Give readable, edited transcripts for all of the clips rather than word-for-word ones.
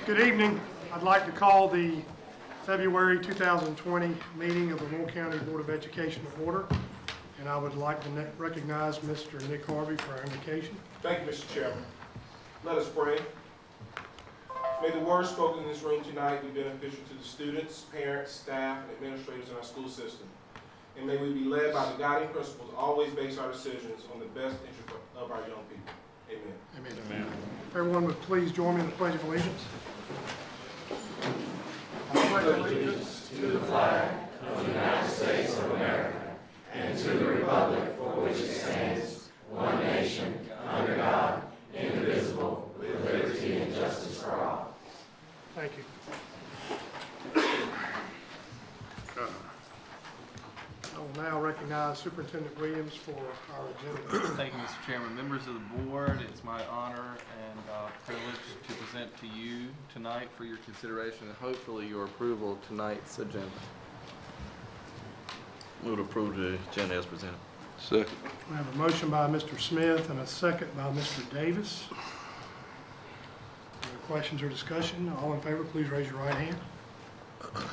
Good evening. I'd like to call the February 2020 meeting of the Will County Board of Education to order, and I would like to recognize Mr. Nick Harvey for our invocation. Thank you, Mr. Chairman. Let us pray. May the words spoken in this room tonight be beneficial to the students, parents, staff, and administrators in our school system. And may we be led by the guiding principles, always base our decisions on the best interest of our young people. Amen. Amen. Amen. If everyone would please join me in the Pledge of Allegiance. I pledge allegiance to the flag of the United States of America and to the republic for which it stands, one nation, under God, indivisible, with liberty and justice for all. Thank you. I will now recognize Superintendent Williams for our agenda. Thank you, Mr. Chairman. Members of the board, it's my honor and privilege to present to you tonight for your consideration and hopefully your approval of tonight's agenda. Move to approve the agenda as presented. Second. We have a motion by Mr. Smith and a second by Mr. Davis. Any questions or discussion? All in favor, please raise your right hand. All right,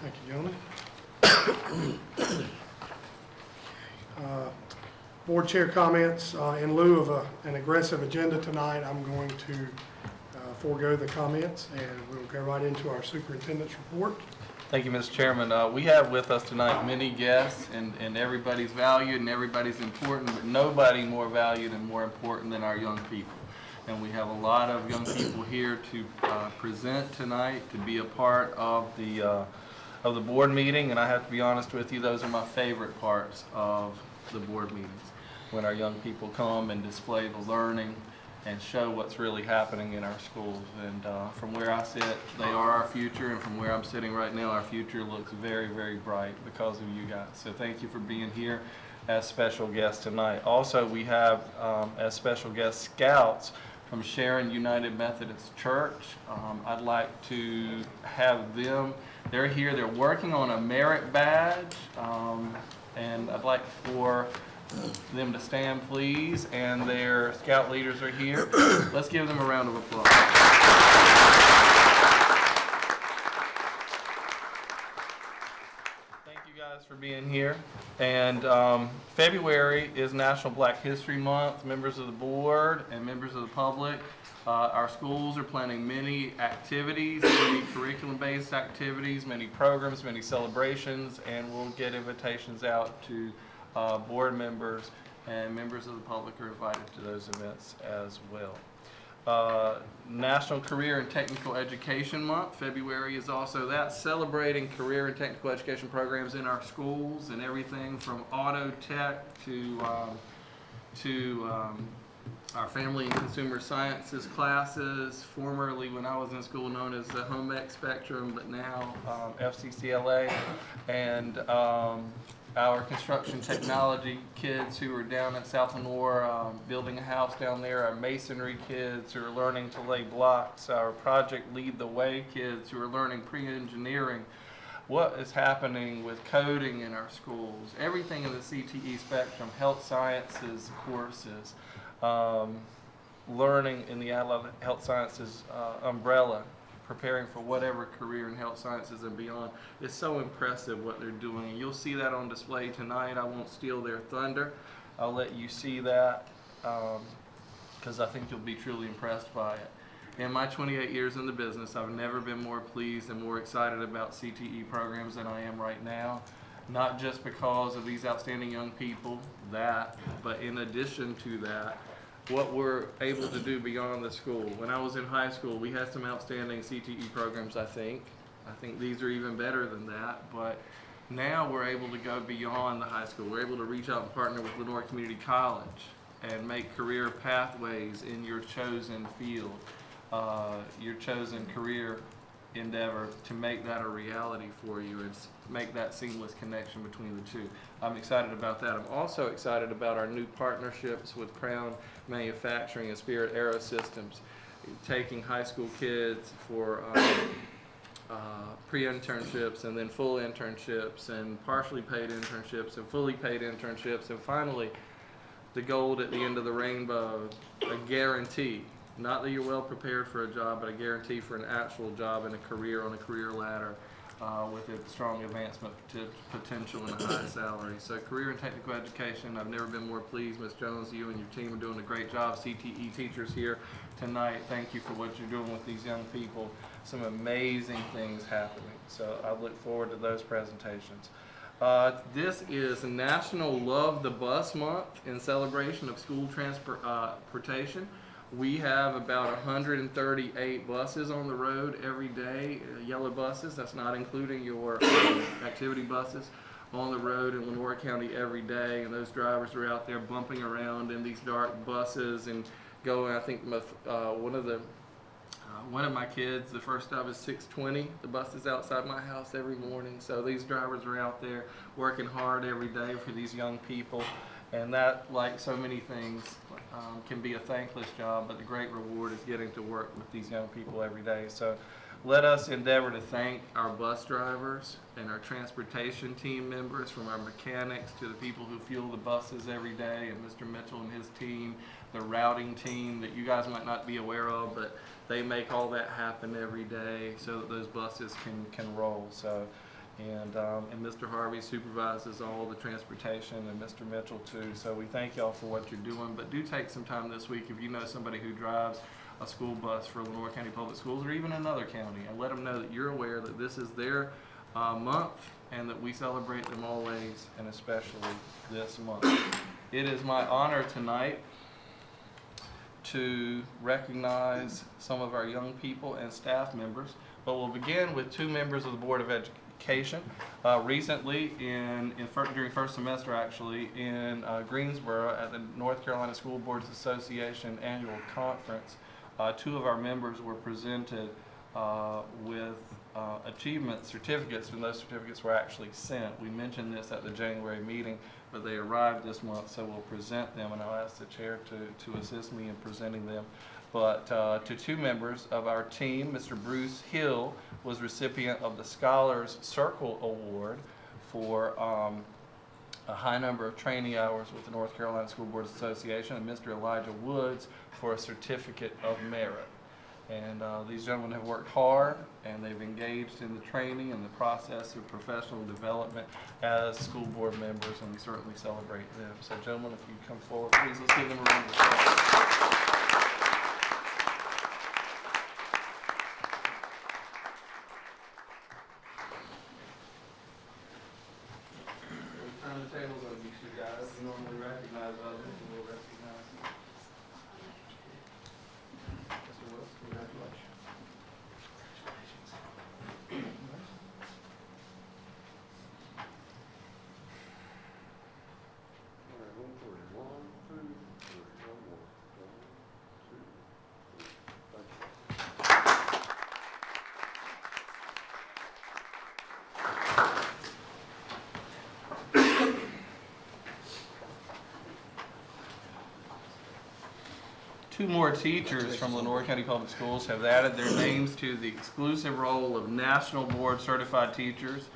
thank you, gentlemen. Board chair comments. In lieu of an aggressive agenda tonight, I'm going to forego the comments and we'll go right into our superintendent's report. Thank you, Mr. Chairman. We have with us tonight many guests, and everybody's valued and everybody's important, but nobody more valued and more important than our young people. And we have a lot of young people here to present tonight, to be a part of the board meeting. And I have to be honest with you, those are my favorite parts of the board meetings, when our young people come and display the learning and show what's really happening in our schools. And from where I sit, they are our future, and from where I'm sitting right now, our future looks very, very bright because of you guys. So thank you for being here as special guests tonight. Also, we have as special guest scouts from Sharon United Methodist Church. I'd like to have them, they're here, they're working on a merit badge, and I'd like for them to stand, please, and their scout leaders are here. Let's give them a round of applause. Thank you guys for being here. And February is National Black History Month. Members of the board and members of the public, our schools are planning many activities, many curriculum-based activities, many programs, many celebrations, and we'll get invitations out to board members and members of the public are invited to those events as well. National Career and Technical Education Month. February is also that, celebrating career and technical education programs in our schools and everything from auto tech to our family and consumer sciences classes, formerly when I was in school known as the home ec spectrum, but now FCCLA, and our construction technology kids who are down at South Lenore building a house down there, our masonry kids who are learning to lay blocks, our Project Lead the Way kids who are learning pre-engineering, what is happening with coding in our schools, everything in the CTE spectrum, health sciences courses, learning in the Allied Health Sciences umbrella, preparing for whatever career in health sciences and beyond. It's so impressive what they're doing, and you'll see that on display tonight. I won't steal their thunder. I'll let you see that because I think you'll be truly impressed by it. In my 28 years in the business, I've never been more pleased and more excited about CTE programs than I am right now. Not just because of these outstanding young people, but in addition to that, what we're able to do beyond the school. When I was in high school, we had some outstanding CTE programs, I think. I think these are even better than that, but now we're able to go beyond the high school. We're able to reach out and partner with Lenore Community College and make career pathways in your chosen field, your chosen career endeavor, to make that a reality for you and make that seamless connection between the two. I'm excited about that. I'm also excited about our new partnerships with Crown Manufacturing and Spirit Aerosystems, taking high school kids for pre-internships and then full internships and partially paid internships and fully paid internships, and finally the gold at the end of the rainbow, a guarantee Not that you're well prepared for a job, but I guarantee for an actual job and a career on a career ladder with a strong advancement potential and a high salary. So career and technical education, I've never been more pleased. Ms. Jones, you and your team are doing a great job. CTE teachers here tonight, thank you for what you're doing with these young people. Some amazing things happening. So I look forward to those presentations. This is National Love the Bus Month in celebration of school transportation. We have about 138 buses on the road every day, yellow buses. That's not including your activity buses on the road in Lenore County every day. And those drivers are out there bumping around in these dark buses and going. I think one of my kids, the first stop is 6:20. The bus is outside my house every morning. So these drivers are out there working hard every day for these young people. And that, like so many things, can be a thankless job, but the great reward is getting to work with these young people every day. So let us endeavor to thank our bus drivers and our transportation team members, from our mechanics to the people who fuel the buses every day, and Mr. Mitchell and his team, the routing team that you guys might not be aware of, but they make all that happen every day so that those buses can roll. So. And Mr. Harvey supervises all the transportation, and Mr. Mitchell too. So we thank y'all for what you're doing. But do take some time this week if you know somebody who drives a school bus for Lenore County Public Schools or even another county, and let them know that you're aware that this is their month and that we celebrate them always, and especially this month. It is my honor tonight to recognize some of our young people and staff members, but we'll begin with two members of the Board of Education. Recently, during first semester actually, in Greensboro at the North Carolina School Boards Association annual conference, two of our members were presented with achievement certificates, and those certificates were actually sent. We mentioned this at the January meeting, but they arrived this month, so we'll present them, and I'll ask the chair to assist me in presenting them. But to two members of our team, Mr. Bruce Hill was recipient of the Scholars Circle Award for a high number of training hours with the North Carolina School Boards Association, and Mr. Elijah Woods for a Certificate of Merit. And these gentlemen have worked hard, and they've engaged in the training and the process of professional development as school board members, and we certainly celebrate them. So gentlemen, if you come forward, please, let's give them a round of applause. The tables on you two guys. You normally recognize others, and we'll recognize you. Mr. Willis, congratulations. Two more teachers from Lenore County Public Schools have added their names to the exclusive roll of National Board Certified Teachers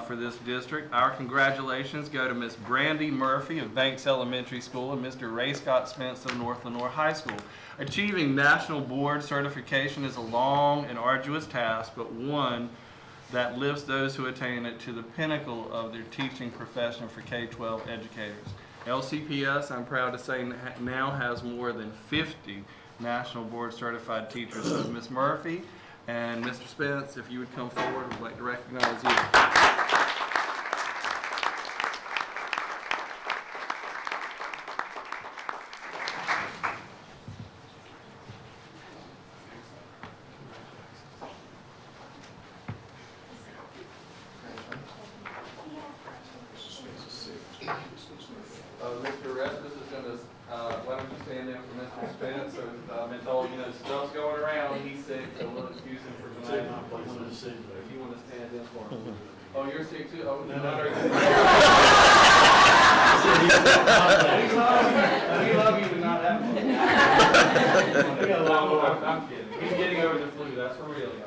for this district. Our congratulations go to Ms. Brandy Murphy of Banks Elementary School and Mr. Ray Scott Spence of North Lenore High School. Achieving National Board Certification is a long and arduous task, but one that lifts those who attain it to the pinnacle of their teaching profession for K-12 educators. LCPS, I'm proud to say, now has more than 50 National Board Certified teachers. So Ms. Murphy and Mr. Spence, if you would come forward, we'd like to recognize you. Mr. Resmus is going to, why don't you stand in for Mr. Spence? I've been told, stuff's going around, he's sick, so we'll excuse him for tonight. If you want to stand in for him. Oh, you're sick too? Oh, no. We love you, but not that much. I'm kidding. He's getting over the flu, that's for real, y'all.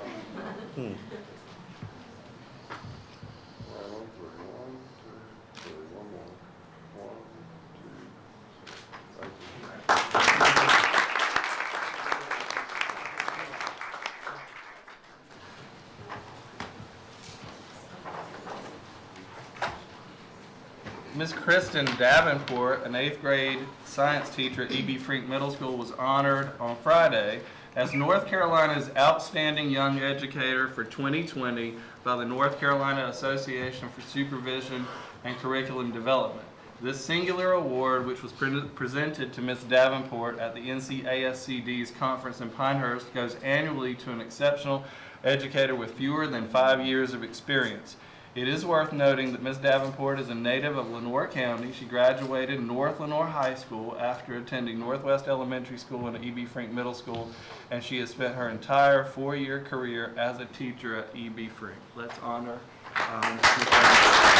Miss Kristen Davenport, an 8th grade science teacher at E.B. Frink Middle School, was honored on Friday as North Carolina's Outstanding Young Educator for 2020 by the North Carolina Association for Supervision and Curriculum Development. This singular award, which was presented to Ms. Davenport at the NCASCD's conference in Pinehurst, goes annually to an exceptional educator with fewer than 5 years of experience. It is worth noting that Ms. Davenport is a native of Lenoir County. She graduated North Lenoir High School after attending Northwest Elementary School and E.B. Frink Middle School, and she has spent her entire 4-year career as a teacher at E.B. Frink. Let's honor Ms. Davenport.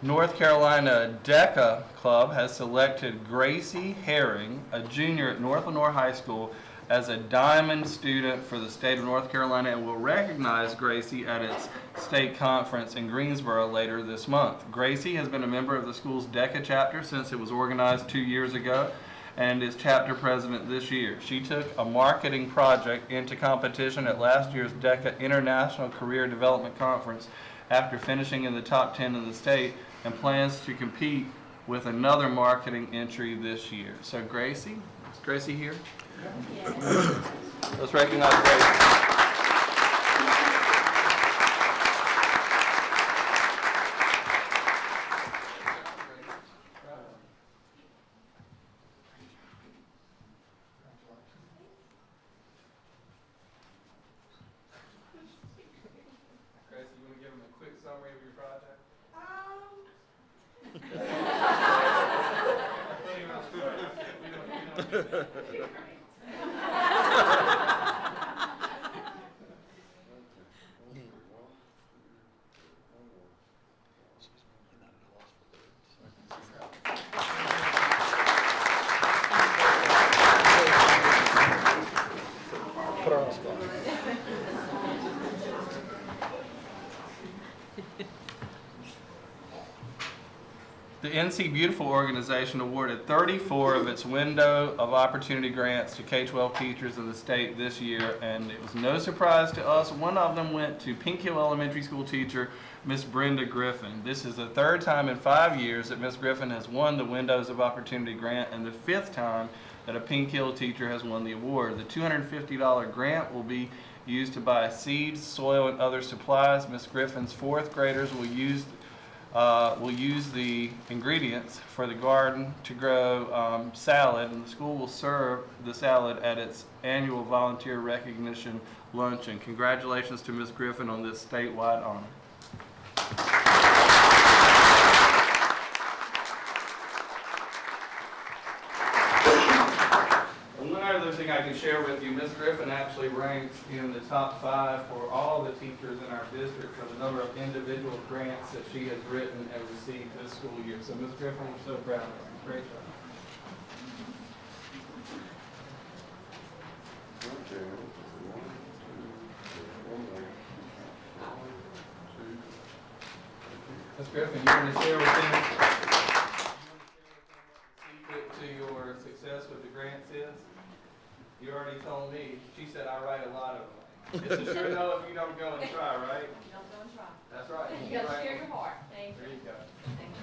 North Carolina DECA Club has selected Gracie Herring, a junior at North Lenoir High School, as a Diamond Student for the state of North Carolina and will recognize Gracie at its state conference in Greensboro later this month. Gracie has been a member of the school's DECA chapter since it was organized 2 years ago and is chapter president this year. She took a marketing project into competition at last year's DECA International Career Development Conference after finishing in the top 10 in the state and plans to compete with another marketing entry this year. So Gracie, is Gracie here? Yeah. Let's recognize Gracie. The NC Beautiful organization awarded 34 of its Window of Opportunity grants to K-12 teachers in the state this year, and it was no surprise to us. One of them went to Pink Hill Elementary School teacher, Miss Brenda Griffin. This is the 3rd time in 5 years that Miss Griffin has won the Windows of Opportunity grant, and the 5th time that a Pink Hill teacher has won the award. The $250 grant will be used to buy seeds, soil, and other supplies. Miss Griffin's 4th graders will use the ingredients for the garden to grow salad, and the school will serve the salad at its annual volunteer recognition luncheon. Congratulations to Ms. Griffin on this statewide honor. One other thing I can share with you, Ms. Griffin actually ranks in the top 5 for all the teachers in our district for the number of individual grants that she has written and received this school year. So Ms. Griffin, we're so proud of you. Great job. Ms. Griffin, you want to share with them what the secret to your success with the grants is? You already told me. She said I write a lot of them. It's a sure no if you don't go and try, right? You don't go and try. That's right. You gotta share your heart. Thank There you. you go. Thank you.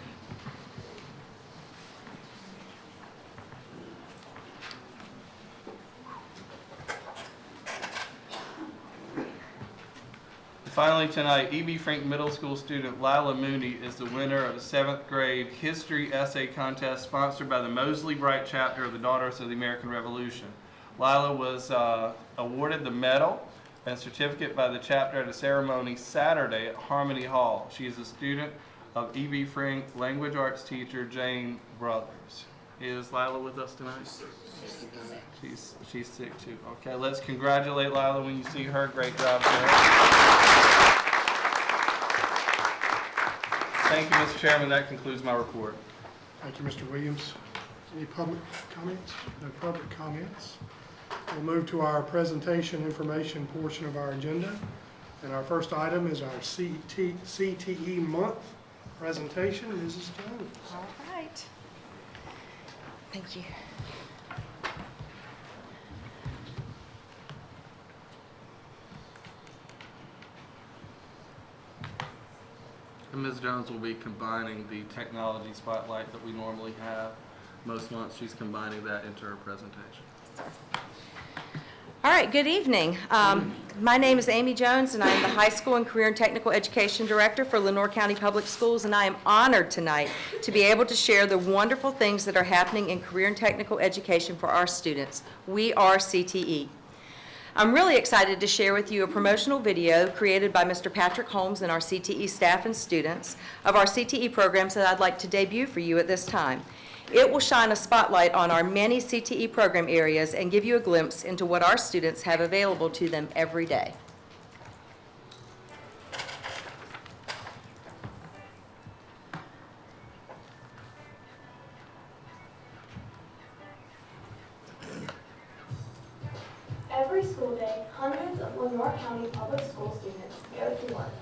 Finally tonight, E.B. Frink Middle School student Lila Mooney is the winner of a 7th grade history essay contest sponsored by the Mosley Bright chapter of the Daughters of the American Revolution. Lila was awarded the medal and certificate by the chapter at a ceremony Saturday at Harmony Hall. She is a student of E.B. Frank language arts teacher Jane Brothers. Is Lila with us tonight? She's sick too. Okay, let's congratulate Lila when you see her. Great job there. Thank you, Mr. Chairman. That concludes my report. Thank you, Mr. Williams. Any public comments? No public comments. We'll move to our presentation information portion of our agenda. And our first item is our Cte Month Presentation. Mrs. Jones. All right. Thank you. And Ms. Jones will be combining the technology spotlight that we normally have. Most months she's combining that into her presentation. All right, good evening. My name is Amy Jones, and I am the High School and Career and Technical Education Director for Lenoir County Public Schools, and I am honored tonight to be able to share the wonderful things that are happening in career and technical education for our students. We are CTE. I'm really excited to share with you a promotional video created by Mr. Patrick Holmes and our CTE staff and students of our CTE programs that I'd like to debut for you at this time. It will shine a spotlight on our many CTE program areas and give you a glimpse into what our students have available to them every day. Every school day, hundreds of Lenoir County Public School students go to work.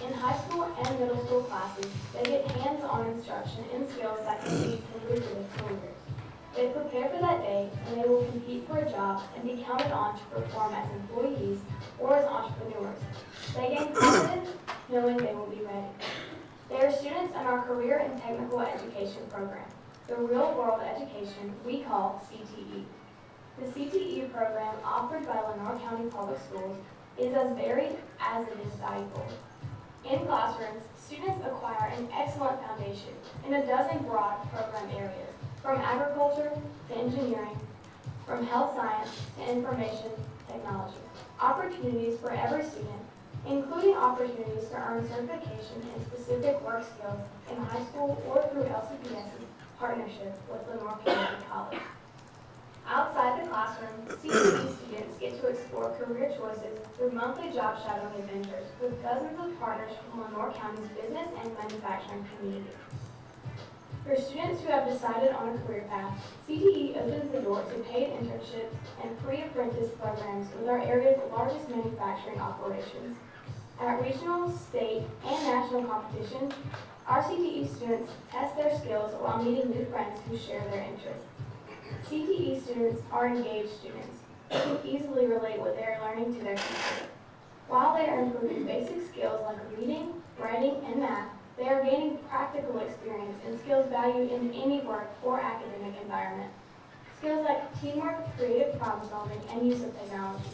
In high school and middle school classes, they get hands-on instruction in skills that can lead to lucrative careers. They prepare for that day, and they will compete for a job and be counted on to perform as employees or as entrepreneurs. They gain confidence knowing they will be ready. They are students in our Career and Technical Education program, the real-world education we call CTE. The CTE program offered by Lenoir County Public Schools is as varied as it is valuable. In classrooms, students acquire an excellent foundation in a dozen broad program areas, from agriculture to engineering, from health science to information technology. Opportunities for every student, including opportunities to earn certification in specific work skills in high school or through LCPSNC partnership with Lenoir Community College. Outside the classroom, CTE students get to explore career choices through monthly job shadowing adventures with dozens of partners from Lenoir County's business and manufacturing community. For students who have decided on a career path, CTE opens the door to paid internships and pre-apprentice programs with our area's largest manufacturing operations. At regional, state, and national competitions, our CTE students test their skills while meeting new friends who share their interests. CTE students are engaged students who can easily relate what they are learning to their teacher. While they are improving basic skills like reading, writing, and math, they are gaining practical experience and skills valued in any work or academic environment. Skills like teamwork, creative problem solving, and use of technology.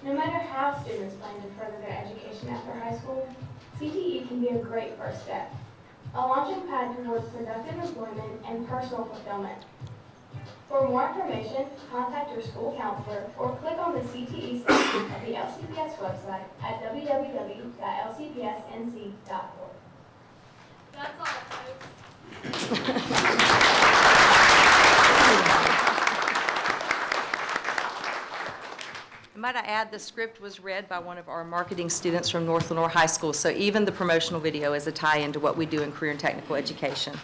No matter how students plan to further their education after high school, CTE can be a great first step, a launching pad towards productive employment and personal fulfillment. For more information, contact your school counselor or click on the CTE section of the LCPS website at www.lcpsnc.org. That's all, folks. Might I add, the script was read by one of our marketing students from North Lenoir High School, so even the promotional video is a tie-in to what we do in career and technical education.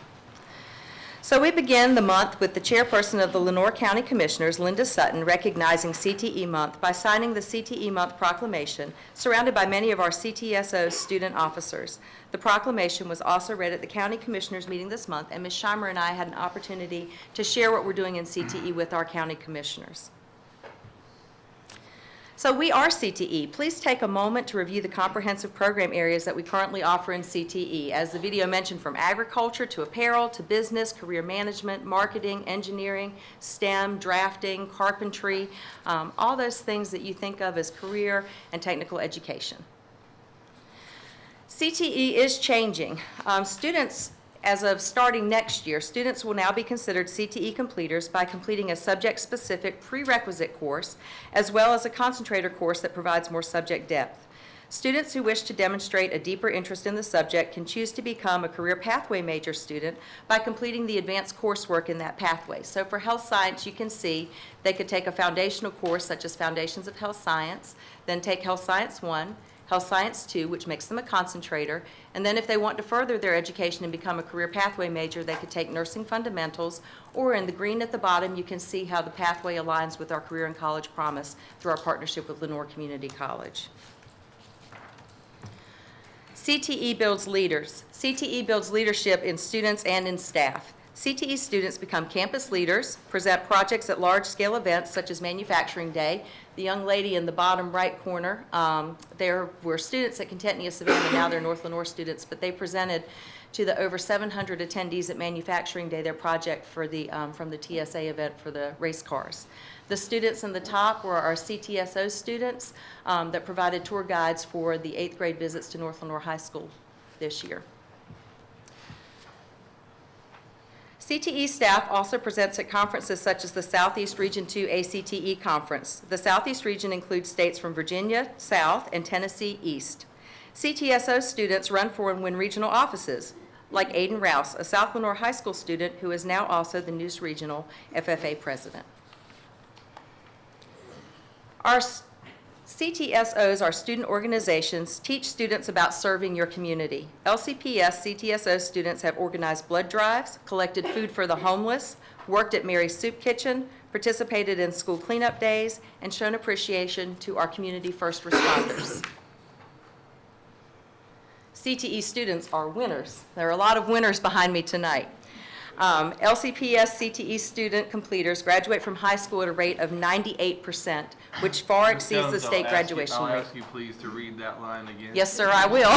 So we begin the month with the chairperson of the Lenoir County Commissioners, Linda Sutton, recognizing CTE Month by signing the Cte Month Proclamation, surrounded by many of our CTSO student officers. The proclamation was also read at the County Commissioners meeting this month, and Ms. Scheimer and I had an opportunity to share what we're doing in CTE with our county commissioners. So we are CTE. Please take a moment to review the comprehensive program areas that we currently offer in CTE. As the video mentioned, from agriculture to apparel to business, career management, marketing, engineering, STEM, drafting, carpentry, all those things that you think of as career and technical education. CTE is changing. As of starting next year, students will now be considered CTE completers by completing a subject-specific prerequisite course, as well as a concentrator course that provides more subject depth. Students who wish to demonstrate a deeper interest in the subject can choose to become a career pathway major student by completing the advanced coursework in that pathway. So for health science, you can see they could take a foundational course such as Foundations of Health Science, then take Health Science 1, Health Science 2, which makes them a concentrator, and then if they want to further their education and become a career pathway major, they could take Nursing Fundamentals, or in the green at the bottom, you can see how the pathway aligns with our Career and College Promise through our partnership with Lenoir Community College. CTE builds leaders. CTE builds leadership in students and in staff. CTE students become campus leaders, present projects at large-scale events such as Manufacturing Day. The young lady in the bottom right corner, there were students at Cte Savannah, now they're North Lenoir students, but they presented to the over 700 attendees at Manufacturing Day their project for the, from the TSA event for the race cars. The students in the top were our CTSO students that provided tour guides for the 8th grade visits to North Lenoir High School this year. CTE staff also presents at conferences such as the Southeast Region 2 ACTE Conference. The Southeast region includes states from Virginia South and Tennessee East. CTSO students run for and win regional offices, like Aiden Rouse, a South Lenoir High School student who is now also the Neuse Regional FFA president. Our CTSOs, our student organizations, teach students about serving your community. LCPS CTSO students have organized blood drives, collected food for the homeless, worked at Mary's Soup Kitchen, participated in school cleanup days, and shown appreciation to our community first responders. CTE students are winners. There are a lot of winners behind me tonight. LCPS CTE student completers graduate from high school at a rate of 98%, which far exceeds the state graduation I'll rate. ask you please to read that line again. Yes, sir, I will.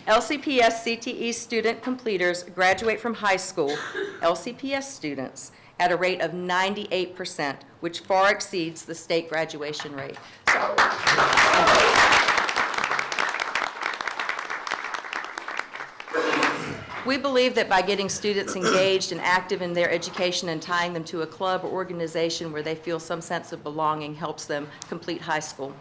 LCPS CTE student completers graduate from high school, LCPS students, at a rate of 98%, which far exceeds the state graduation rate. So, we believe that by getting students engaged and active in their education and tying them to a club or organization where they feel some sense of belonging helps them complete high school.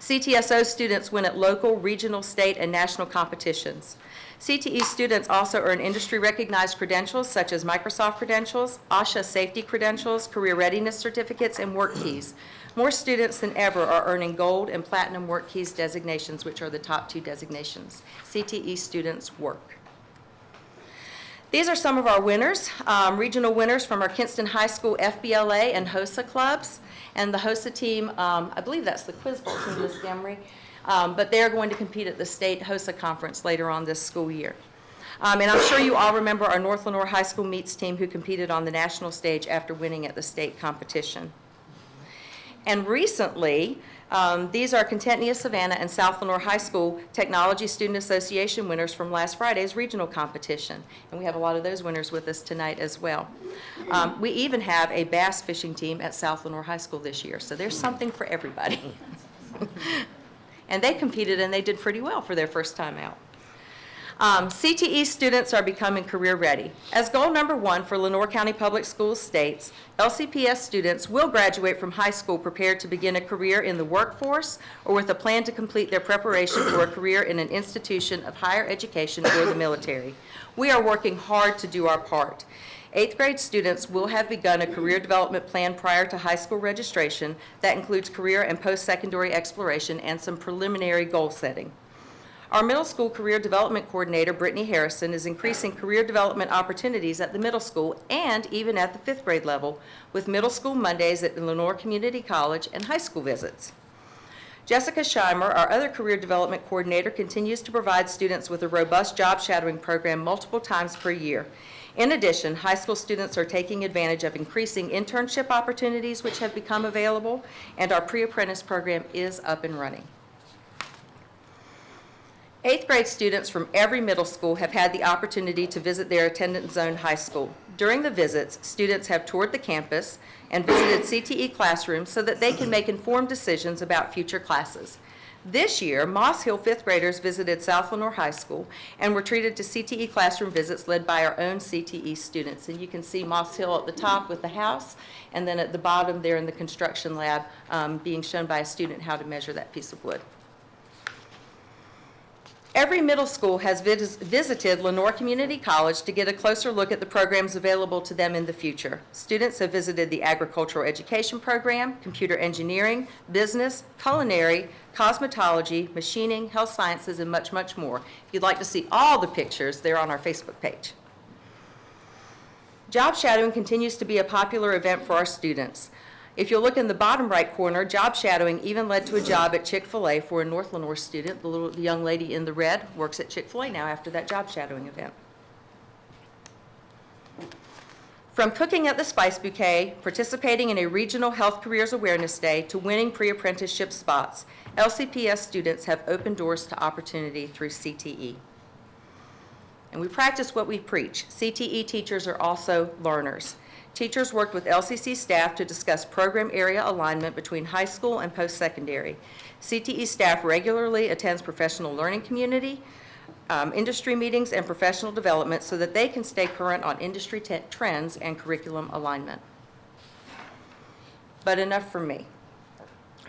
CTSO students win at local, regional, state, and national competitions. CTE students also earn industry-recognized credentials such as Microsoft credentials, OSHA safety credentials, career readiness certificates, and work keys. More students than ever are earning gold and platinum work keys designations, which are the top 2 designations. CTE students work. These are some of our winners, regional winners from our Kinston High School FBLA and HOSA clubs. And the HOSA team, I believe that's the Quiz Bowl team, Ms. Gemry, but they're going to compete at the state HOSA conference later on this school year. And I'm sure you all remember our North Lenoir High School meets team who competed on the national stage after winning at the state competition. And recently, these are Cte Savannah and South Lenoir High School Technology Student Association winners from last Friday's regional competition. And we have a lot of those winners with us tonight as well. We even have a bass fishing team at South Lenoir High School this year, so there's something for everybody. And they competed and they did pretty well for their first time out. CTE students are becoming career ready. As goal number 1 for Lenoir County Public Schools states, LCPS students will graduate from high school prepared to begin a career in the workforce or with a plan to complete their preparation for a career in an institution of higher education or the military. We are working hard to do our part. 8th grade students will have begun a career development plan prior to high school registration that includes career and post-secondary exploration and some preliminary goal setting. Our middle school career development coordinator, Brittany Harrison, is increasing career development opportunities at the middle school and even at the 5th grade level with middle school Mondays at Lenoir Community College and high school visits. Jessica Scheimer, our other career development coordinator, continues to provide students with a robust job shadowing program multiple times per year. In addition, high school students are taking advantage of increasing internship opportunities which have become available, and our pre-apprentice program is up and running. 8th grade students from every middle school have had the opportunity to visit their attendance zone high school. During the visits, students have toured the campus and visited CTE classrooms so that they can make informed decisions about future classes. This year, Moss Hill fifth graders visited South Lenoir High School and were treated to CTE classroom visits led by our own CTE students. And you can see Moss Hill at the top with the house, and then at the bottom there in the construction lab being shown by a student how to measure that piece of wood. Every middle school has visited Lenoir Community College to get a closer look at the programs available to them in the future. Students have visited the agricultural education program, computer engineering, business, culinary, cosmetology, machining, health sciences, and much, much more. If you'd like to see all the pictures, they're on our Facebook page. Job shadowing continues to be a popular event for our students. If you'll look in the bottom right corner, job shadowing even led to a job at Chick-fil-A for a North Lenoir student. The young lady in the red works at Chick-fil-A now after that job shadowing event. From cooking at the Spice Bouquet, participating in a regional Health Careers Awareness Day, to winning pre-apprenticeship spots, LCPS students have opened doors to opportunity through CTE. And we practice what we preach. CTE teachers are also learners. Teachers worked with LCC staff to discuss program area alignment between high school and post-secondary. CTE staff regularly attends professional learning community, industry meetings, and professional development so that they can stay current on industry trends and curriculum alignment. But enough from me.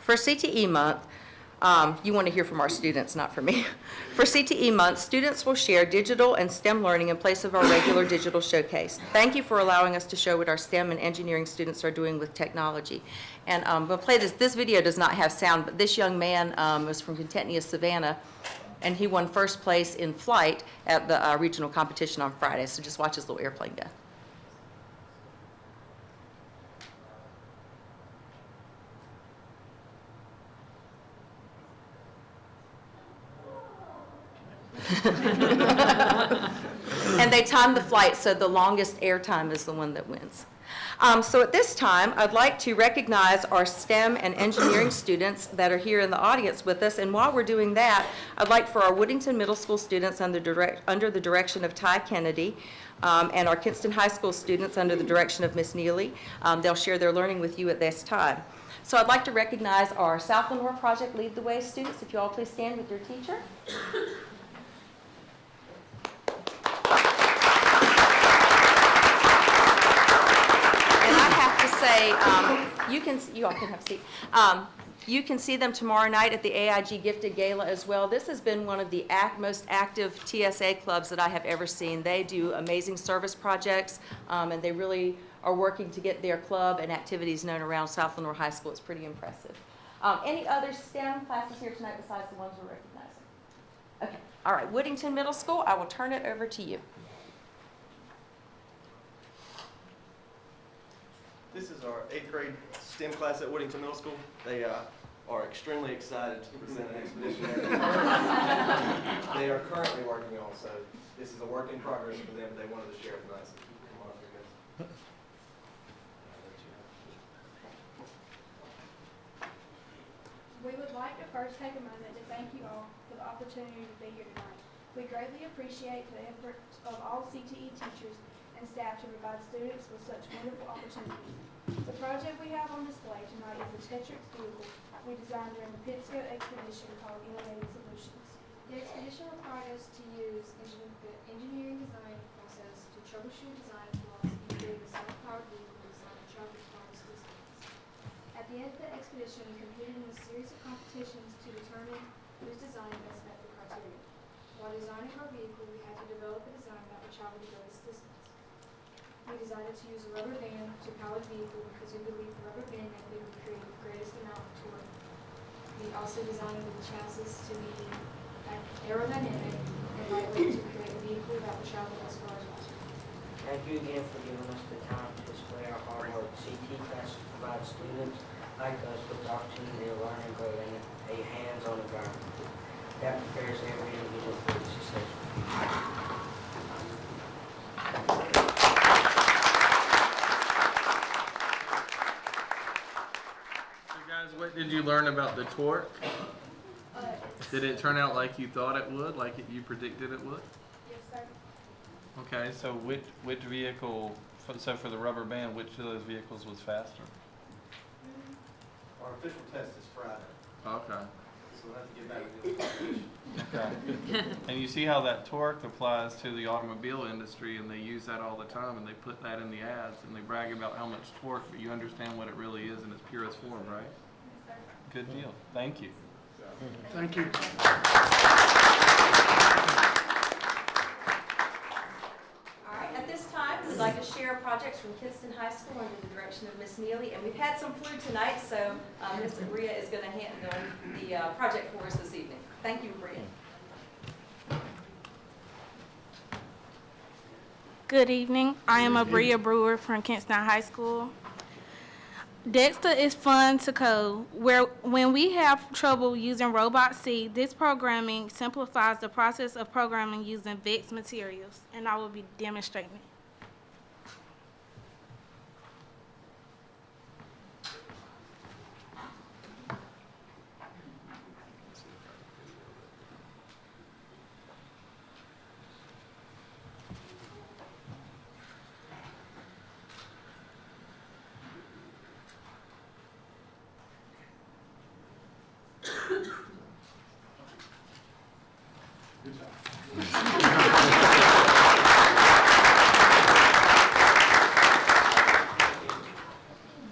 For CTE month, you want to hear from our students, not from me. For CTE month, students will share digital and STEM learning in place of our regular digital showcase. Thank you for allowing us to show what our STEM and engineering students are doing with technology. And I'm going to play this. This video does not have sound, but this young man was from Contentnea, Savannah, and he won first place in flight at the regional competition on Friday. So just watch his little airplane go. And they time the flight, so the longest air time is the one that wins. So at this time, I'd like to recognize our STEM and engineering students that are here in the audience with us. And while we're doing that, I'd like for our Woodington Middle School students under the direction of Ty Kennedy, and our Kinston High School students under the direction of Miss Neely. They'll share their learning with you at this time. So I'd like to recognize our South Lenoir Project Lead the Way students. If you all please stand with your teacher. Say, you all can have a seat. You can see them tomorrow night at the AIG Gifted Gala as well. This has been one of the most active TSA clubs that I have ever seen. They do amazing service projects, and they really are working to get their club and activities known around South Lenoir High School. It's pretty impressive. Any other STEM classes here tonight besides the ones we're recognizing? Okay. All right. Woodington Middle School, I will turn it over to you. This is our 8th grade STEM class at Woodington Middle School. They are extremely excited to present an expedition. They are currently working on, so this is a work in progress for them. They wanted to share it tonight. So come on up here, guys. We would like to first take a moment to thank you all for the opportunity to be here tonight. We greatly appreciate the efforts of all CTE teachers and staff to provide students with such wonderful opportunities. The project we have on display tonight is the Tetrix vehicle we designed during the Pittsco expedition called Innovative Solutions. The expedition required us to use the engineering design process to troubleshoot design flaws in creating a self-powered vehicle designed to travel the farthest distance. At the end of the expedition, we completed a series of competitions to determine whose design best met the criteria. While designing our vehicle, we had to develop a design that would travel the greatest distance. We decided to use a rubber band to power the vehicle because we believe the rubber band method would create the greatest amount of torque. We also designed the chassis to be aerodynamic and lightweight to create a vehicle that would travel as far as possible. Thank you again for giving us the time to display our hard work. CT classes provide students like us with the opportunity to learn and grow in a hands-on environment that prepares every individual for the successful future. What did you learn about the torque? Did it turn out like you thought it would, like you predicted it would? Yes, sir. Okay, so which vehicle, so for the rubber band, which of those vehicles was faster? Our official test is Friday. Okay. So we'll have to get back with you. Okay. And you see how that torque applies to the automobile industry, and they use that all the time, and they put that in the ads, and they brag about how much torque, but you understand what it really is in its purest form, right? Good deal. Thank you. Thank you. All right, at this time, we'd like to share projects from Kinston High School under the direction of Miss Neely. And we've had some flu tonight, so Miss Abria is going to handle the project for us this evening. Thank you, Abria. Good evening. I am Abria Brewer from Kinston High School. Dexter is fun to code. When we have trouble using Robot C, this programming simplifies the process of programming using VEX materials, and I will be demonstrating it.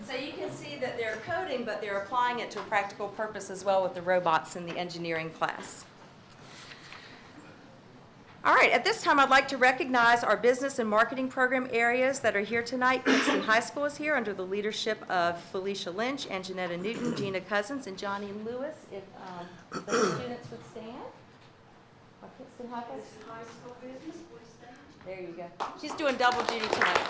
So you can see that they're coding, but they're applying it to a practical purpose as well with the robots in the engineering class. All right, at this time, I'd like to recognize our business and marketing program areas that are here tonight. Kinston High School is here under the leadership of Felicia Lynch and Janetta Newton, Gina Cousins, and Johnny Lewis. If the students would stand. Our Kinston High School business, please stand. There you go. She's doing double duty tonight.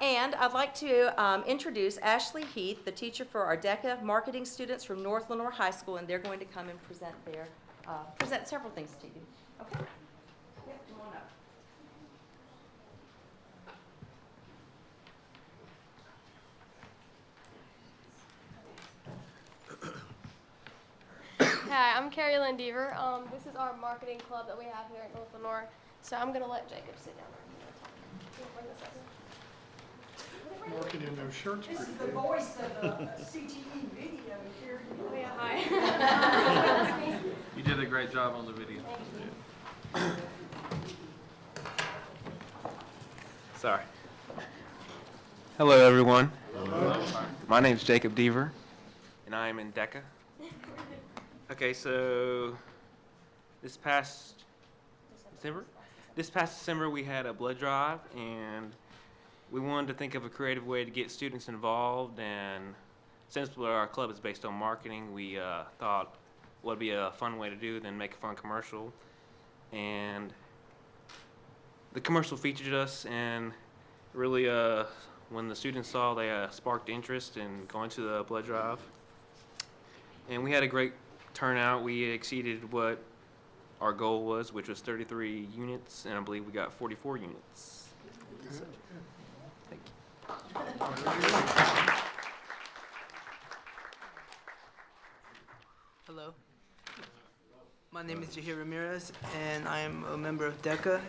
And I'd like to introduce Ashley Heath, the teacher for our DECA marketing students from North Lenore High School, and they're going to come and present several things to you. Okay? Yep, come on up. Hi, I'm Carrie Lynn Deaver. This is our marketing club that we have here at North Lenore. So I'm going to let Jacob sit down. Bring this up. Marketing those shirts This pretty is the good. voice of the CTE video here. Oh, yeah, hi. That's me. You did a great job on the video. Sorry. Hello, everyone. My name's Jacob Deaver, and I am in DECA. Okay, so this past December we had a blood drive, and we wanted to think of a creative way to get students involved, and since our club is based on marketing, we thought what would be a fun way to do than make a fun commercial. And the commercial featured us, and really when the students saw, they sparked interest in going to the blood drive. And we had a great turnout. We exceeded what our goal was, which was 33 units, and I believe we got 44 units. Thank you. Hello. My name is Jahir Ramirez, and I am a member of DECA.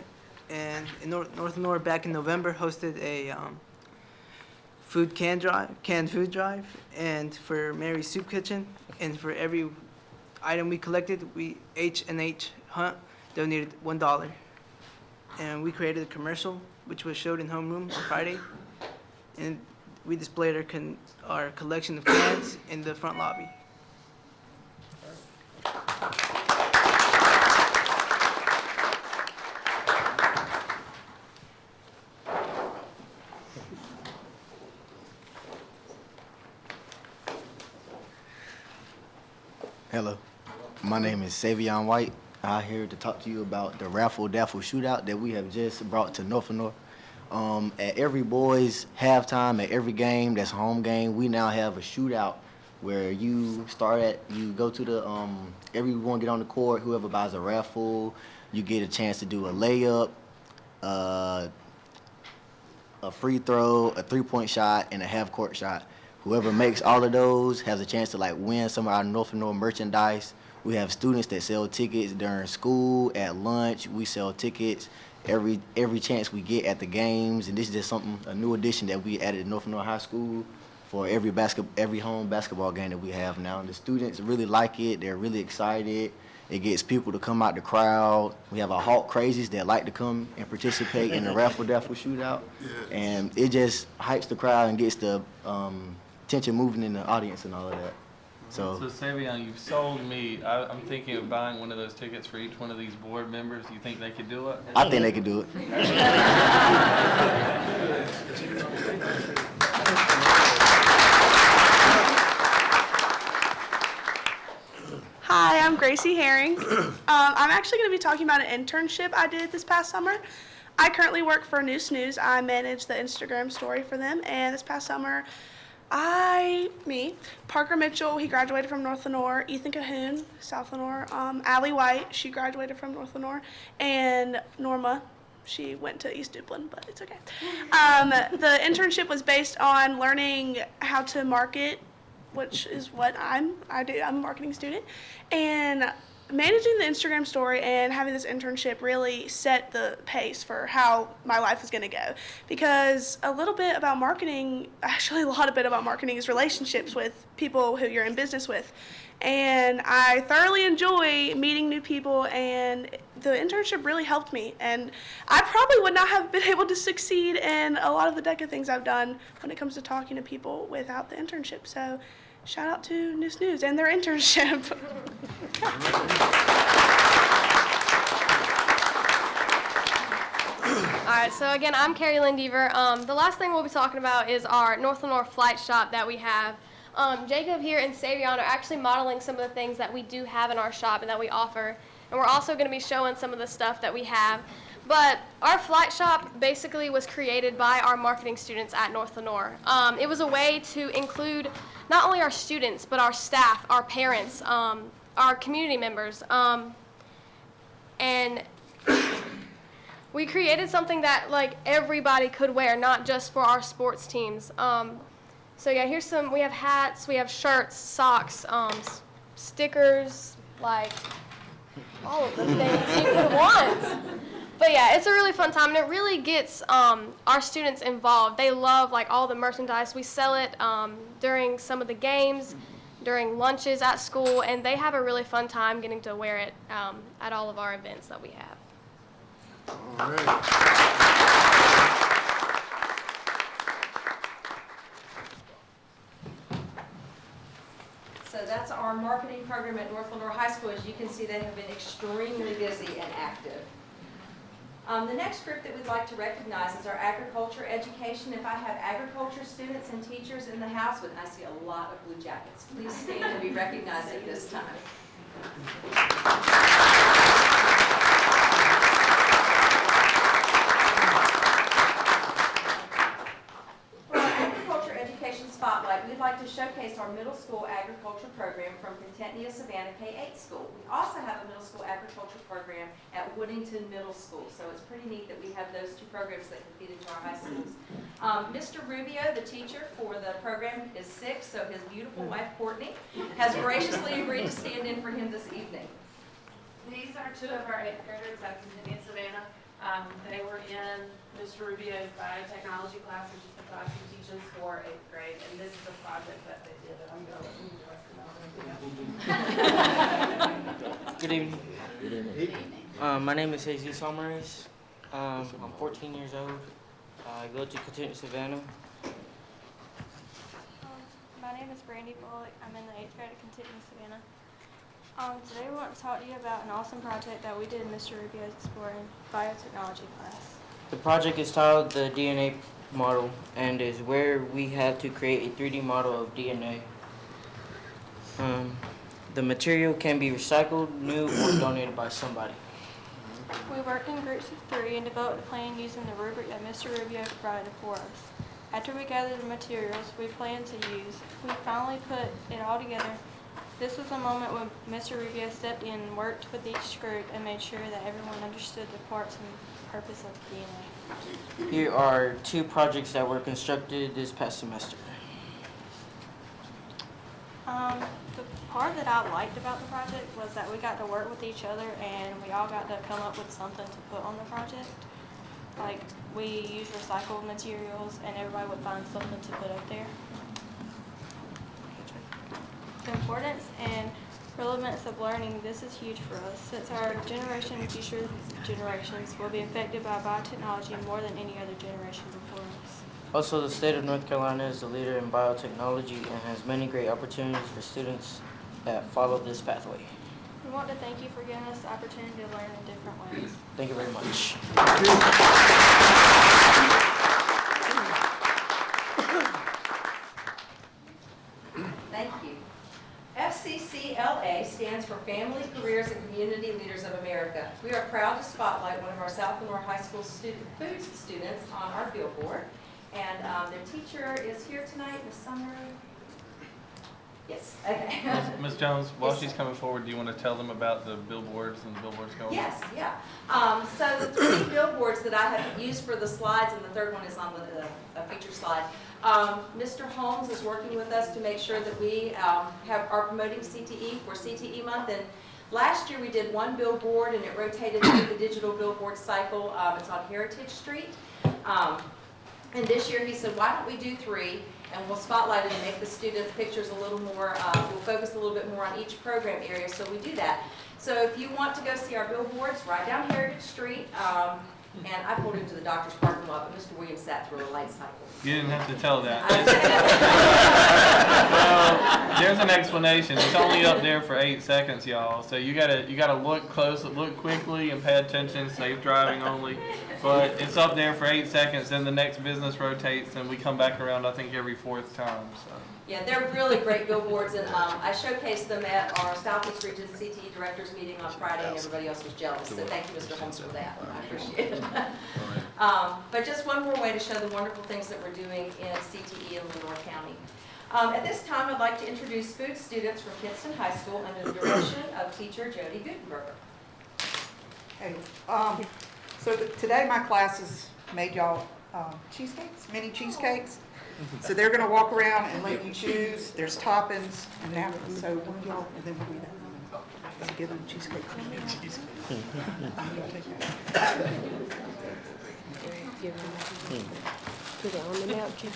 And in North Lenore, back in November, hosted a canned food drive, and for Mary's Soup Kitchen, and for every item we collected, H&H Hunt donated $1. And we created a commercial, which was showed in homeroom on Friday, and we displayed our collection of cans in the front lobby. Hello, my name is Savion White. I'm here to talk to you about the Raffle Daffle Shootout that we have just brought to North Lenore. At every boys' halftime, at every game that's a home game, we now have a shootout where you go to the, everyone get on the court, whoever buys a raffle, you get a chance to do a layup, a free throw, a three-point shot, and a half-court shot. Whoever makes all of those has a chance to win some of our North Lenore merchandise. We have students that sell tickets during school, at lunch. We sell tickets every chance we get at the games, and this is just a new addition that we added to North Lenore High School. for every home basketball game that we have now. And the students really like it. They're really excited. It gets people to come out the crowd. We have our Hawk Crazies that like to come and participate in the raffle shootout. And it just hypes the crowd and gets the tension moving in the audience and all of that. So Savion, you've sold me. I'm thinking of buying one of those tickets for each one of these board members. You think they could do it? I think they could do it. Hi, I'm Gracie Herring. I'm actually going to be talking about an internship I did this past summer. I currently work for New Snooze. I manage the Instagram story for them, and this past summer, Parker Mitchell, he graduated from North Lenore, Ethan Cahoon, South Lenore, Allie White, she graduated from North Lenore, and Norma, she went to East Duplin, but it's okay. The internship was based on learning how to market, which is what I do. I'm a marketing student, and managing the Instagram story and having this internship really set the pace for how my life is going to go. Because a lot about marketing is relationships with people who you're in business with. And I thoroughly enjoy meeting new people, and the internship really helped me. And I probably would not have been able to succeed in a lot of the DECA things I've done when it comes to talking to people without the internship. So shout out to New Snooze and their internship. All right, so again, I'm Carrie Lynn Deaver. The last thing we'll be talking about is our North Lenore flight shop that we have. Jacob here and Savion are actually modeling some of the things that we do have in our shop and that we offer. And we're also going to be showing some of the stuff that we have. But our flight shop basically was created by our marketing students at North Lenore. It was a way to include not only our students, but our staff, our parents, our community members. And we created something that like everybody could wear, not just for our sports teams. So yeah, here's some, we have hats, we have shirts, socks, stickers, like all of the things you could want. But yeah, it's a really fun time, and it really gets our students involved. They love like all the merchandise. We sell it during some of the games, during lunches at school, and they have a really fun time getting to wear it at all of our events that we have. All right. So that's our marketing program at North Lenore High School. As you can see, they have been extremely busy and active. The next group that we'd like to recognize is our agriculture education. If I have agriculture students and teachers in the house, and I see a lot of blue jackets, please stand and be recognized at this time. Spotlight, we'd like to showcase our middle school agriculture program from Cte Savannah K-8 school. We also have a middle school agriculture program at Woodington Middle School, so it's pretty neat that we have those two programs that can feed into our high schools. Mr. Rubio, the teacher for the program, is sick, so his beautiful wife, Courtney, has graciously agreed to stand in for him this evening. These are two of our 8th graders at Cte Savannah. They were in Mr. Rubio's biotechnology class, which is the class he teaches for 8th grade, and this is a project that they did that I'm going to let you the rest of them. Good evening. Good evening. My name is Jesus Summers. I'm 14 years old. I go to Cte Savannah. My name is Brandy Bullock. I'm in the 8th grade at Cte Savannah. Today we want to talk to you about an awesome project that we did in Mr. Rubio's Exploring Biotechnology class. The project is titled the DNA model and is where we have to create a 3D model of DNA. The material can be recycled, new, or donated by somebody. We worked in groups of 3 and developed a plan using the rubric that Mr. Rubio provided for us. After we gathered the materials we planned to use, we finally put it all together. This was a moment when Mr. Rubio stepped in and worked with each group and made sure that everyone understood the parts and purpose of DNA. Here are 2 projects that were constructed this past semester. The part that I liked about the project was that we got to work with each other and we all got to come up with something to put on the project. Like, we used recycled materials and everybody would find something to put up there. importance and relevance of learning, this is huge for us, since our generation and future generations will be affected by biotechnology more than any other generation before us. Also, the state of North Carolina is the leader in biotechnology and has many great opportunities for students that follow this pathway. We want to thank you for giving us the opportunity to learn in different ways. Thank you very much. Thank you. FCCLA stands for Family, Careers, and Community Leaders of America. We are proud to spotlight one of our South Lenore High School food students on our billboard. And their teacher is here tonight, Ms. Summer. Yes, okay. Ms. Jones, while Yes, she's sir. coming forward, do you want to tell them about the billboards and the billboards going? Yes, yeah. So the 3 billboards that I have used for the slides, and the third one is on the feature slide. Mr. Holmes is working with us to make sure that we are promoting CTE for CTE Month. And last year we did 1 billboard, and it rotated through the digital billboard cycle. It's on Heritage Street. And this year he said, why don't we do 3? And we'll spotlight it and make the students' pictures a little more, we'll focus a little bit more on each program area, so we do that. So if you want to go see our billboards, right down Heritage Street, and I pulled into the doctor's parking lot, but Mr. Williams sat through a light cycle. You didn't have to tell that. Well, there's an explanation. It's only up there for 8 seconds, y'all. So you gotta look close, look quickly, and pay attention. Safe driving only. But it's up there for 8 seconds. Then the next business rotates, and we come back around. I think every 4th time. So. Yeah, they're really great billboards, and I showcased them at our Southeast Region CTE Directors meeting on Friday, and everybody else was jealous. So thank you, Mr. Holmes, for that. I appreciate it. But just one more way to show the wonderful things that we're doing in CTE in Lenore County. At this time, I'd like to introduce food students from Kinston High School under the direction of teacher Jody Gutenberger. Hey, so today my classes made y'all cheesecakes, mini cheesecakes. So they're gonna walk around and let you choose. There's toppings and napkins. So one of y'all, and then we'll do that. So give them cheesecake. Put it on the napkin.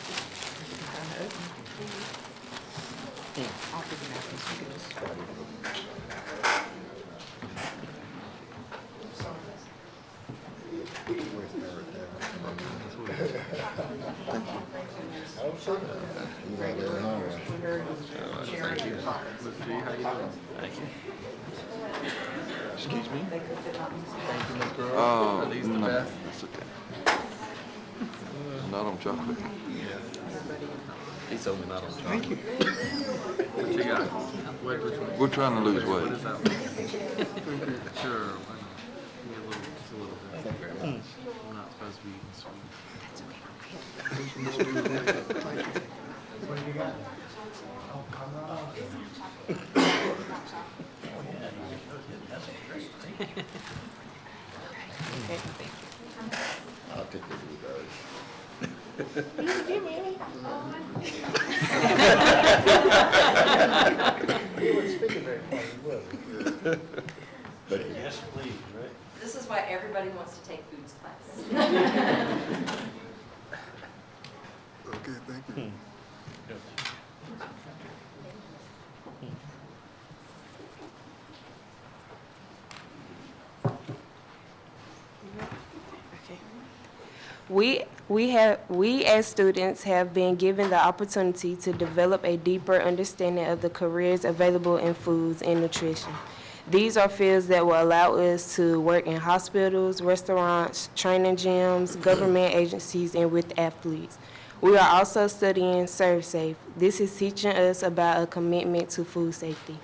I'll give you napkins. You can just spread it. Thank you. Thank you. Excuse me. Thank you, Ms. Girl. Oh, Are these the no, best? that's okay. Not on chocolate. He told me not on chocolate. Thank you. What you got? Which one? We're trying to lose What weight. is that one? Sure. Why not? Give me a little, just a little bit. Thank you very much. I'm not supposed to be eating sweet. What do you got? I'll take this with those. He wasn't speaking very much, was he? But Yes, please, right? This is why everybody wants to take foods class. Okay, thank you. We as students have been given the opportunity to develop a deeper understanding of the careers available in foods and nutrition. These are fields that will allow us to work in hospitals, restaurants, training gyms, government agencies, and with athletes. We are also studying ServSafe. This is teaching us about a commitment to food safety.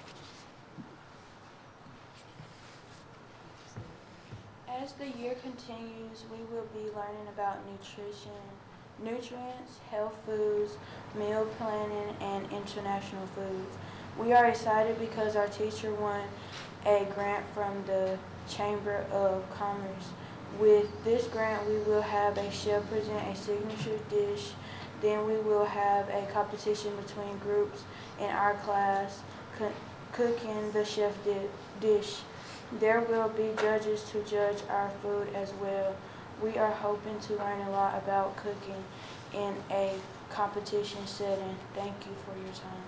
As the year continues, we will be learning about nutrition, nutrients, health foods, meal planning, and international foods. We are excited because our teacher won a grant from the Chamber of Commerce. With this grant, we will have a chef present a signature dish. Then we will have a competition between groups in our class cooking the chef dish. There will be judges to judge our food as well. We are hoping to learn a lot about cooking in a competition setting. Thank you for your time.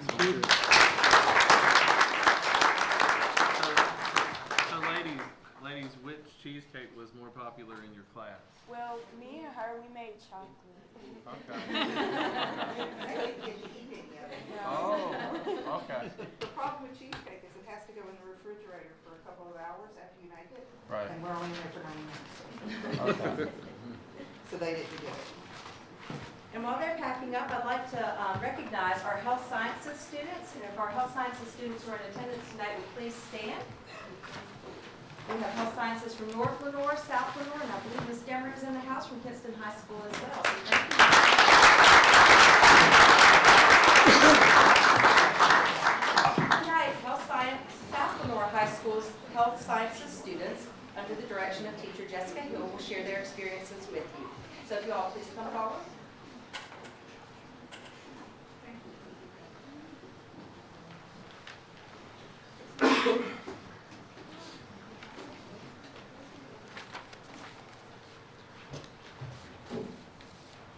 Thank you. So ladies, which cheesecake was more popular in your class? Well, me and her, we made chocolate. Okay. Oh, okay. The problem with cheesecake is it has to go in the refrigerator for a couple of hours after you make it. Right. And we're only there for 90 minutes. Okay. So they didn't do it. And while they're packing up, I'd like to recognize our health sciences students. And if our health sciences students who are in attendance tonight would please stand. We have health sciences from North Lenore, South Lenore, and I believe Ms. Demmer is in the house from Kinston High School as well. So thank you. Tonight, South Lenore High School's health sciences students, under the direction of teacher Jessica Hill, will share their experiences with you. So if you all please come forward.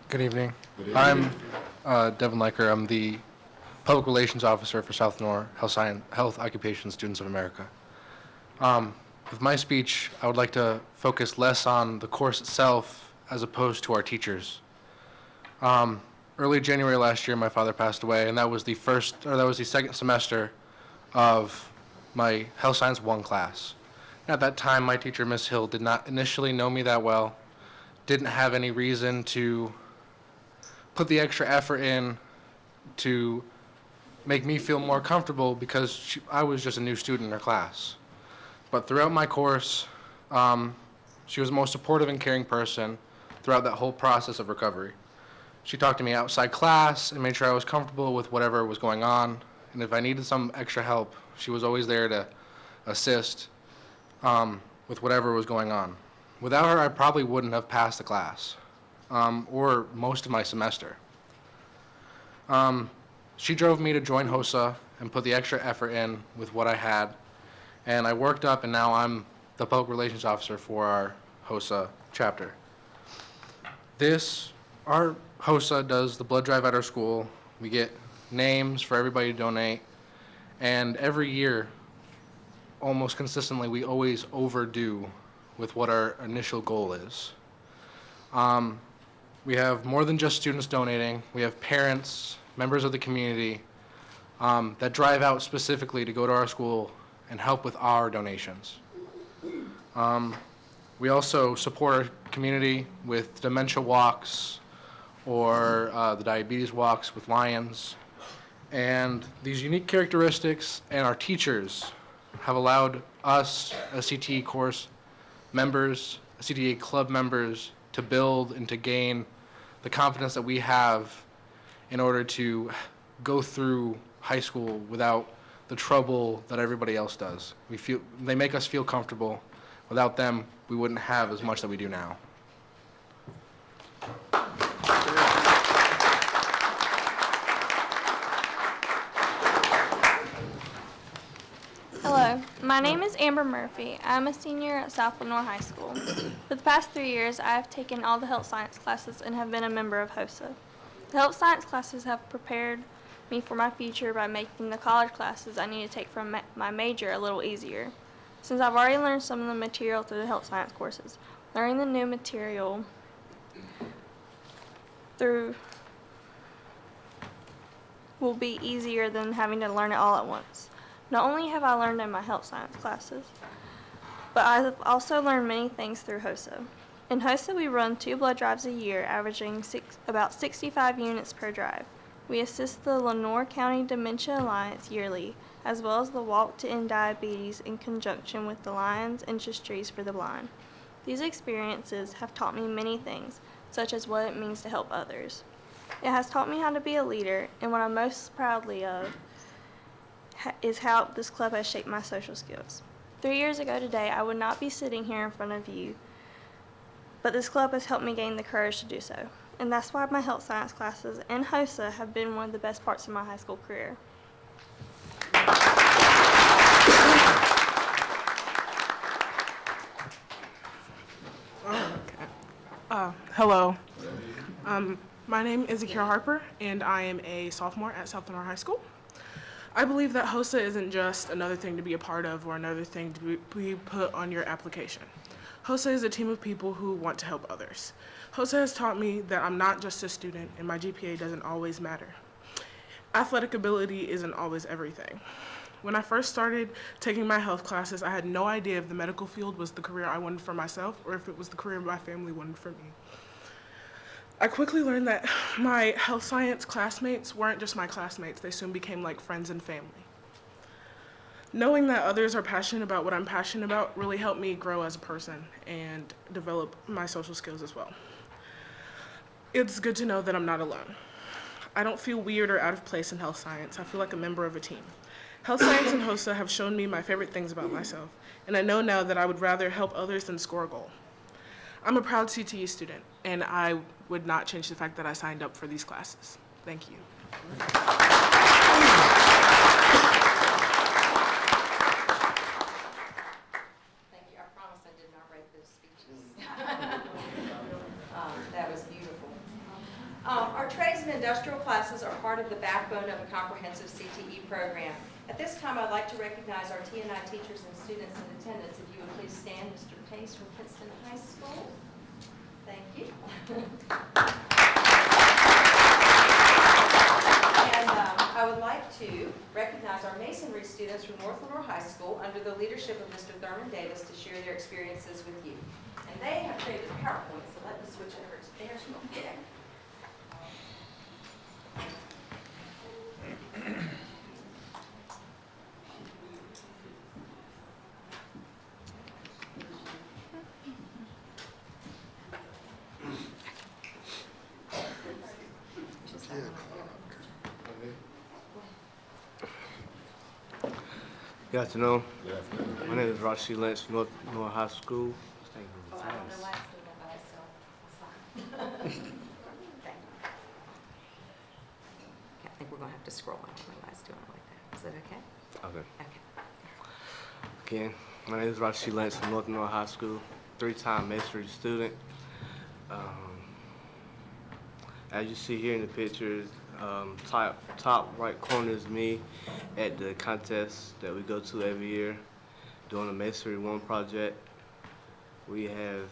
Good evening. I'm Devin Leiker. I'm the Public Relations Officer for South Lenore Health Occupation Students of America. With my speech, I would like to focus less on the course itself as opposed to our teachers. Early January last year, my father passed away, and that was the second semester of my Health Science 1 class. At that time, my teacher, Ms. Hill, did not initially know me that well, didn't have any reason to put the extra effort in to make me feel more comfortable because I was just a new student in her class. But throughout my course, she was the most supportive and caring person throughout that whole process of recovery. She talked to me outside class and made sure I was comfortable with whatever was going on. And if I needed some extra help, she was always there to assist with whatever was going on. Without her, I probably wouldn't have passed the class or most of my semester. She drove me to join HOSA and put the extra effort in with what I had. And I worked up, and now I'm the Public Relations Officer for our HOSA chapter. Our HOSA does the blood drive at our school. We get names for everybody to donate. And every year, almost consistently, we always overdo with what our initial goal is. We have more than just students donating. We have parents, members of the community that drive out specifically to go to our school and help with our donations. We also support our community with dementia walks or the diabetes walks with Lions. And these unique characteristics and our teachers have allowed us as CTE course members, CTE club members, to build and to gain the confidence that we have in order to go through high school without the trouble that everybody else does. They make us feel comfortable. Without them, we wouldn't have as much that we do now. Hello, my name is Amber Murphy. I'm a senior at South Lenore High School. For the past 3 years, I have taken all the health science classes and have been a member of HOSA. The health science classes have prepared me for my future by making the college classes I need to take from my major a little easier. Since I've already learned some of the material through the health science courses, learning the new material will be easier than having to learn it all at once. Not only have I learned in my health science classes, but I have also learned many things through HOSA. In HOSA, we run 2 blood drives a year, averaging about 65 units per drive. We assist the Lenore County Dementia Alliance yearly, as well as the Walk to End Diabetes in conjunction with the Lions Industries for the Blind. These experiences have taught me many things, such as what it means to help others. It has taught me how to be a leader, and what I'm most proudly of is how this club has shaped my social skills. 3 years ago today, I would not be sitting here in front of you, but this club has helped me gain the courage to do so. And that's why my health science classes and HOSA have been one of the best parts of my high school career. Hello. My name is Akira Harper, and I am a sophomore at South Lenore High School. I believe that HOSA isn't just another thing to be a part of or another thing to be put on your application. HOSA is a team of people who want to help others. HOSA has taught me that I'm not just a student and my GPA doesn't always matter. Athletic ability isn't always everything. When I first started taking my health classes, I had no idea if the medical field was the career I wanted for myself or if it was the career my family wanted for me. I quickly learned that my health science classmates weren't just my classmates, they soon became like friends and family. Knowing that others are passionate about what I'm passionate about really helped me grow as a person and develop my social skills as well. It's good to know that I'm not alone. I don't feel weird or out of place in health science. I feel like a member of a team. Health science and HOSA have shown me my favorite things about myself, and I know now that I would rather help others than score a goal. I'm a proud CTE student, and I would not change the fact that I signed up for these classes. Thank you. Thank you. I promise I did not write those speeches. That was beautiful. Our trades and industrial classes are part of the backbone of a comprehensive CTE program. At this time, I'd like to recognize our T&I teachers and students in attendance. If you would please stand, Mr. Pace from Princeton High School. Thank you. And I would like to recognize our masonry students from North Lenore High School under the leadership of Mr. Thurman Davis to share their experiences with you. And they have created a PowerPoint, so let me switch over to theirs real quick. Good afternoon. My name is Rashi Lynch, North High School. Oh, I don't know why it's doing that by itself. Thank you. Okay, I think we're going to have to scroll. I don't know why it's doing it like that. Is that okay? Okay. Okay. Again, my name is Rashi Lynch from North High School, 3-time masonry student. As you see here in the pictures, top right corner is me at the contest that we go to every year doing the Masonry 1 project. We have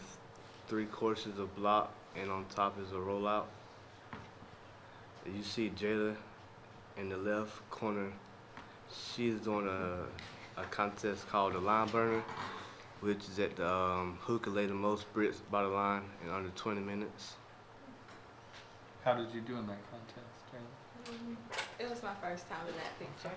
3 courses of block and on top is a rollout. You see Jada in the left corner. She's doing a contest called the Line Burner, which is at the who can lay the most bricks by the line in under 20 minutes. How did you do in that contest, Jane? It was my first time in that picture.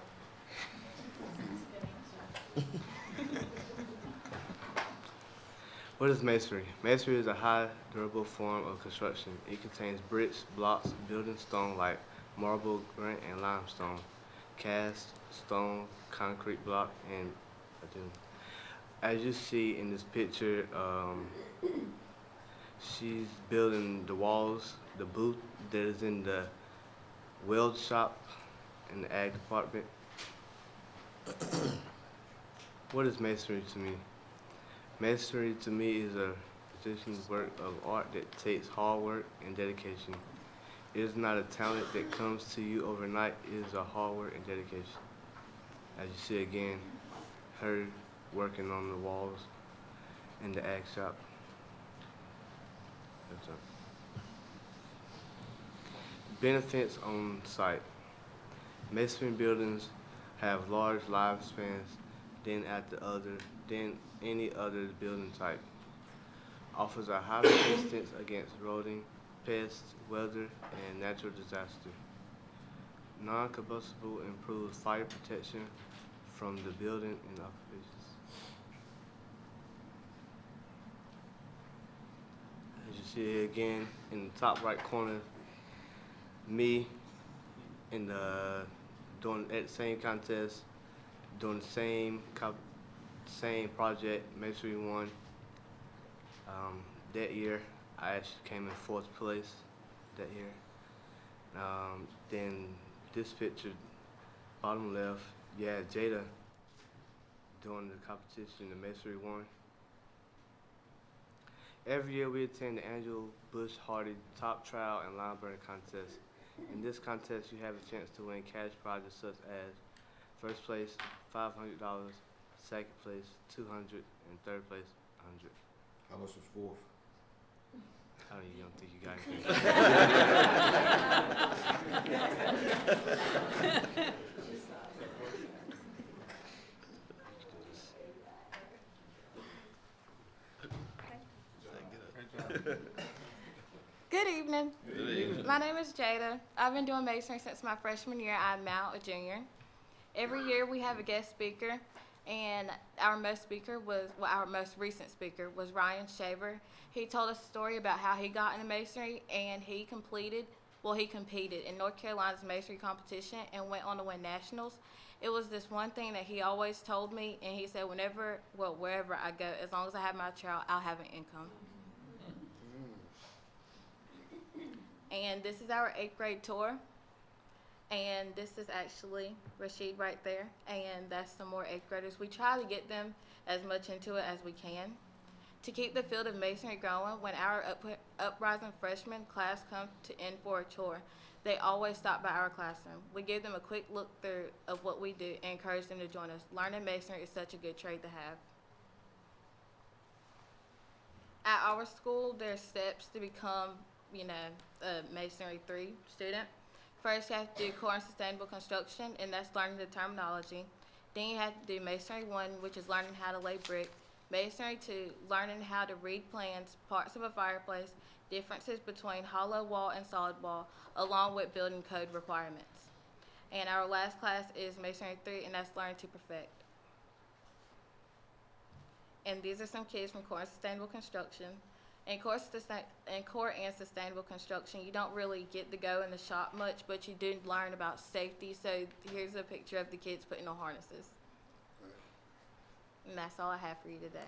What is masonry? Masonry is a high durable form of construction. It contains bricks, blocks, building stone like marble, granite, and limestone, cast, stone, concrete block, and as you see in this picture, she's building the walls, the booth that is in the weld shop in the ag department. What is masonry to me? Masonry to me is a traditional work of art that takes hard work and dedication. It is not a talent that comes to you overnight. It is a hard work and dedication. As you see again, her working on the walls in the ag shop. Benefits on site. Masonry buildings have large lifespans than any other building type. Offers a high resistance against eroding, pests, weather, and natural disaster. Non-combustible improves fire protection from the building and occupations. As you see here again in the top right corner, me in the doing at the same contest, doing the same project, Masonry 1. That year, I actually came in 4th place that year. Then this picture, bottom left, yeah, Jada doing the competition, the Masonry 1. Every year we attend the annual Bush Hardy Top Trial and Line Burning Contest In this contest, you have a chance to win cash prizes such as first place, $500, second place, $200, and third place, $100. How much was fourth? I don't think you guys can. Good evening. My name is Jada. I've been doing masonry since my freshman year. I'm now a junior. Every year we have a guest speaker, and our most recent speaker was Ryan Shaver. He told us a story about how he got into masonry, and he competed in North Carolina's masonry competition and went on to win nationals. It was this one thing that he always told me, and he said wherever I go, as long as I have my trowel, I'll have an income. And this is our 8th grade tour. And this is actually Rashid right there. And that's some more 8th graders. We try to get them as much into it as we can. To keep the field of masonry going, when our uprising freshman class comes in for a tour, they always stop by our classroom. We give them a quick look through of what we do and encourage them to join us. Learning masonry is such a good trade to have. At our school, there's steps to become a Masonry 3 student. First, you have to do core and sustainable construction, and that's learning the terminology. Then you have to do Masonry 1, which is learning how to lay brick. Masonry 2, learning how to read plans, parts of a fireplace, differences between hollow wall and solid wall, along with building code requirements. And our last class is Masonry 3, and that's learning to perfect. And these are some kids from core and sustainable construction. In core and sustainable construction, you don't really get to go in the shop much, but you do learn about safety. So here's a picture of the kids putting on harnesses. And that's all I have for you today.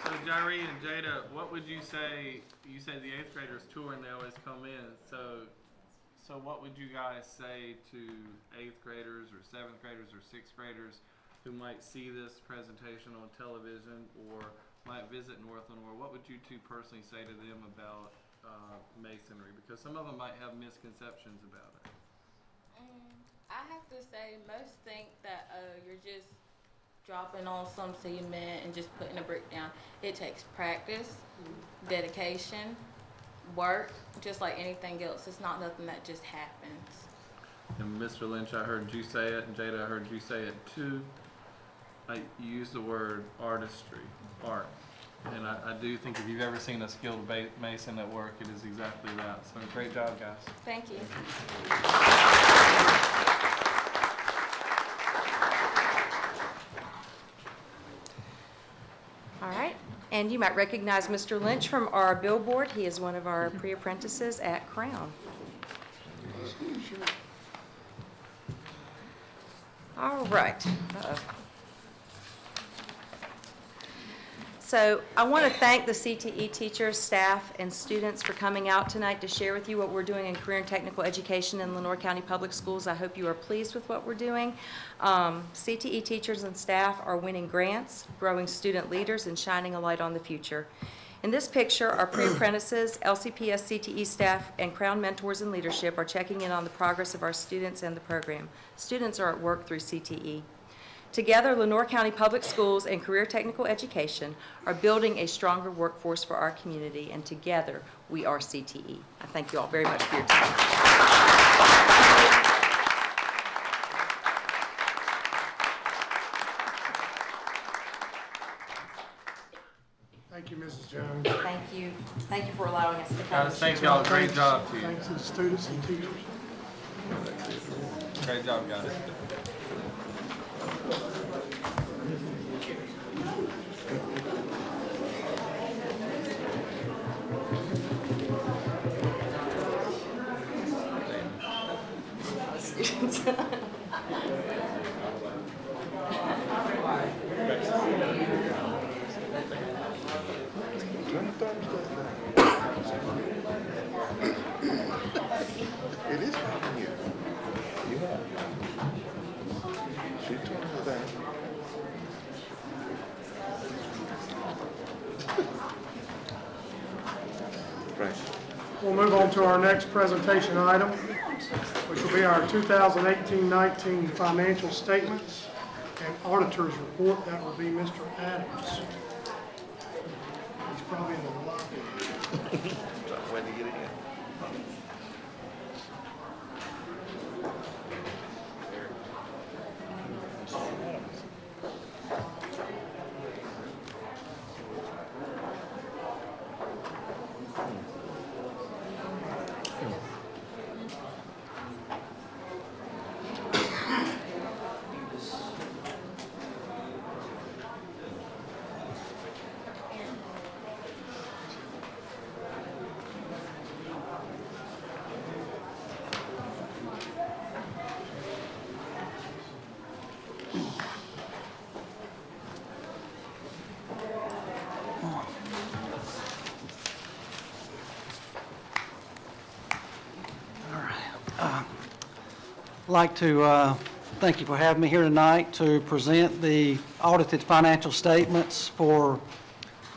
So Jairee and Jada, what would you say? You say the 8th graders tour and they always come in. So what would you guys say to 8th graders or 7th graders or 6th graders who might see this presentation on television or might visit North Lenore? What would you two personally say to them about masonry? Because some of them might have misconceptions about it. I have to say, most think that you're just dropping on some cement and just putting a brick down. It takes practice, dedication, work, just like anything else. It's not nothing that just happens. And Mr. Lynch, I heard you say it, and Jada, I heard you say it too. You use the word artistry, art. And I do think if you've ever seen a skilled mason at work, it is exactly that. So great job, guys. Thank you. All right, and you might recognize Mr. Lynch from our billboard. He is one of our pre-apprentices at Crown. All right. So I want to thank the CTE teachers, staff, and students for coming out tonight to share with you what we're doing in career and technical education in Lenoir County Public Schools. I hope you are pleased with what we're doing. CTE teachers and staff are winning grants, growing student leaders, and shining a light on the future. In this picture, our pre-apprentices, LCPS CTE staff, and Crown mentors in leadership are checking in on the progress of our students and the program. Students are at work through CTE. Together, Lenoir County Public Schools and Career Technical Education are building a stronger workforce for our community, and together we are CTE. I thank you all very much for your time. Thank you, Mrs. Jones. Thank you. Thank you for allowing us to come. Guys, thank y'all. Great job to you. Thanks to the students and teachers. Great job, guys. It is from you. You have. She told me that. We'll move on to our next presentation item, which will be our 2018-19 financial statements and auditor's report. That will be Mr. Adams. He's probably in the lobby. When to get it in. I'd like to thank you for having me here tonight to present the audited financial statements for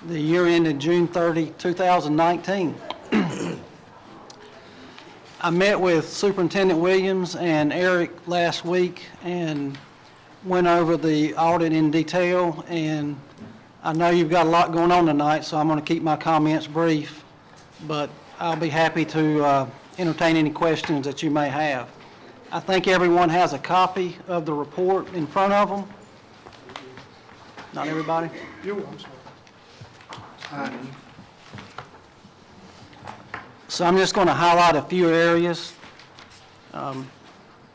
the year ended June 30, 2019. I met with Superintendent Williams and Eric last week and went over the audit in detail, and I know you've got a lot going on tonight, so I'm going to keep my comments brief, but I'll be happy to entertain any questions that you may have. I think everyone has a copy of the report in front of them. Not everybody? You, I'm sorry. So I'm just going to highlight a few areas.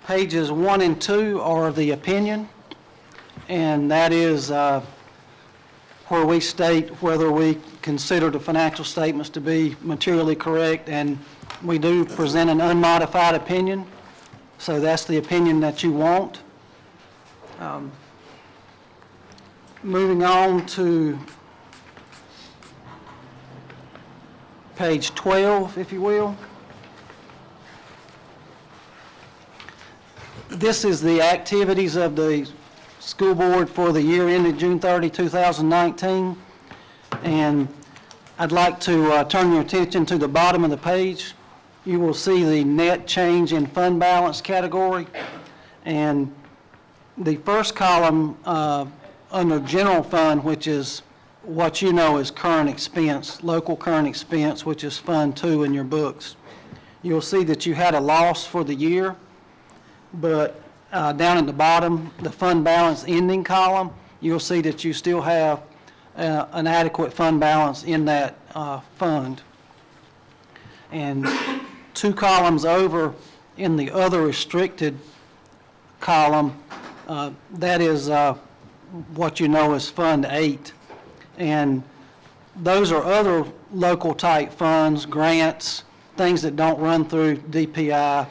Pages 1 and 2 are the opinion, and that is where we state whether we consider the financial statements to be materially correct, and we do present an unmodified opinion. So that's the opinion that you want. Moving on to page 12, if you will. This is the activities of the school board for the year ended June 30, 2019. And I'd like to turn your attention to the bottom of the page. You will see the net change in fund balance category. And the first column under general fund, which is what you know is current expense, local current expense, which is Fund 2 in your books. You'll see that you had a loss for the year, but down at the bottom, the fund balance ending column, you'll see that you still have an adequate fund balance in that fund. And 2 columns over in the other restricted column, that is what you know as Fund 8. And those are other local type funds, grants, things that don't run through DPI,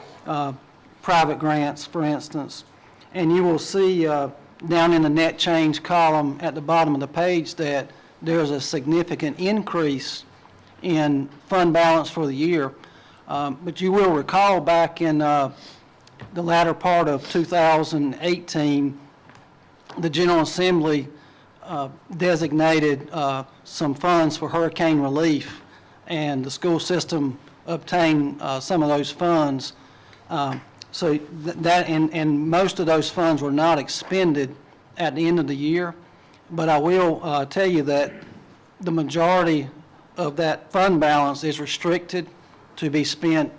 private grants, for instance. And you will see down in the net change column at the bottom of the page that there's a significant increase in fund balance for the year. But you will recall back in the latter part of 2018, the General Assembly designated some funds for hurricane relief, and the school system obtained some of those funds. So that and most of those funds were not expended at the end of the year, but I will tell you that the majority of that fund balance is restricted to be spent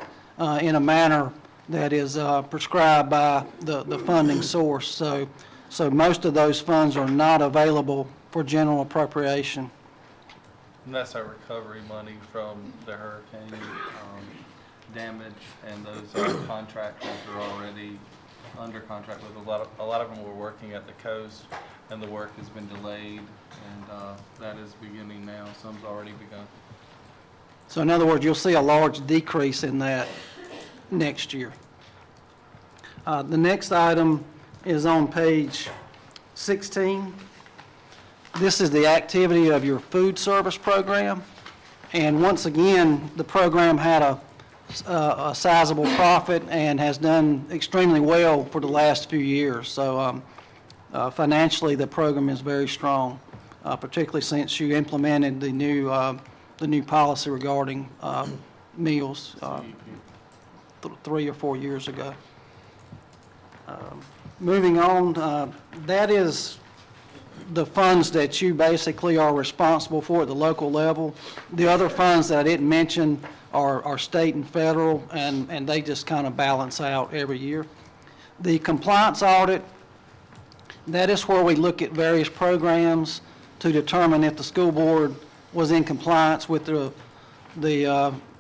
in a manner that is prescribed by the funding source. So most of those funds are not available for general appropriation. And that's our recovery money from the hurricane damage, and those contractors are already under contract with a lot of them were working at the coast, and the work has been delayed, and that is beginning now. Some's already begun. So in other words, you'll see a large decrease in that next year. The next item is on page 16. This is the activity of your food service program. And once again, the program had a sizable profit and has done extremely well for the last few years. So financially, the program is very strong. particularly since you implemented the new policy regarding meals 3 or 4 years ago. Moving on, that is the funds that you basically are responsible for at the local level. The other funds that I didn't mention are state and federal, and they just kind of balance out every year. The compliance audit, that is where we look at various programs to determine if the school board was in compliance with the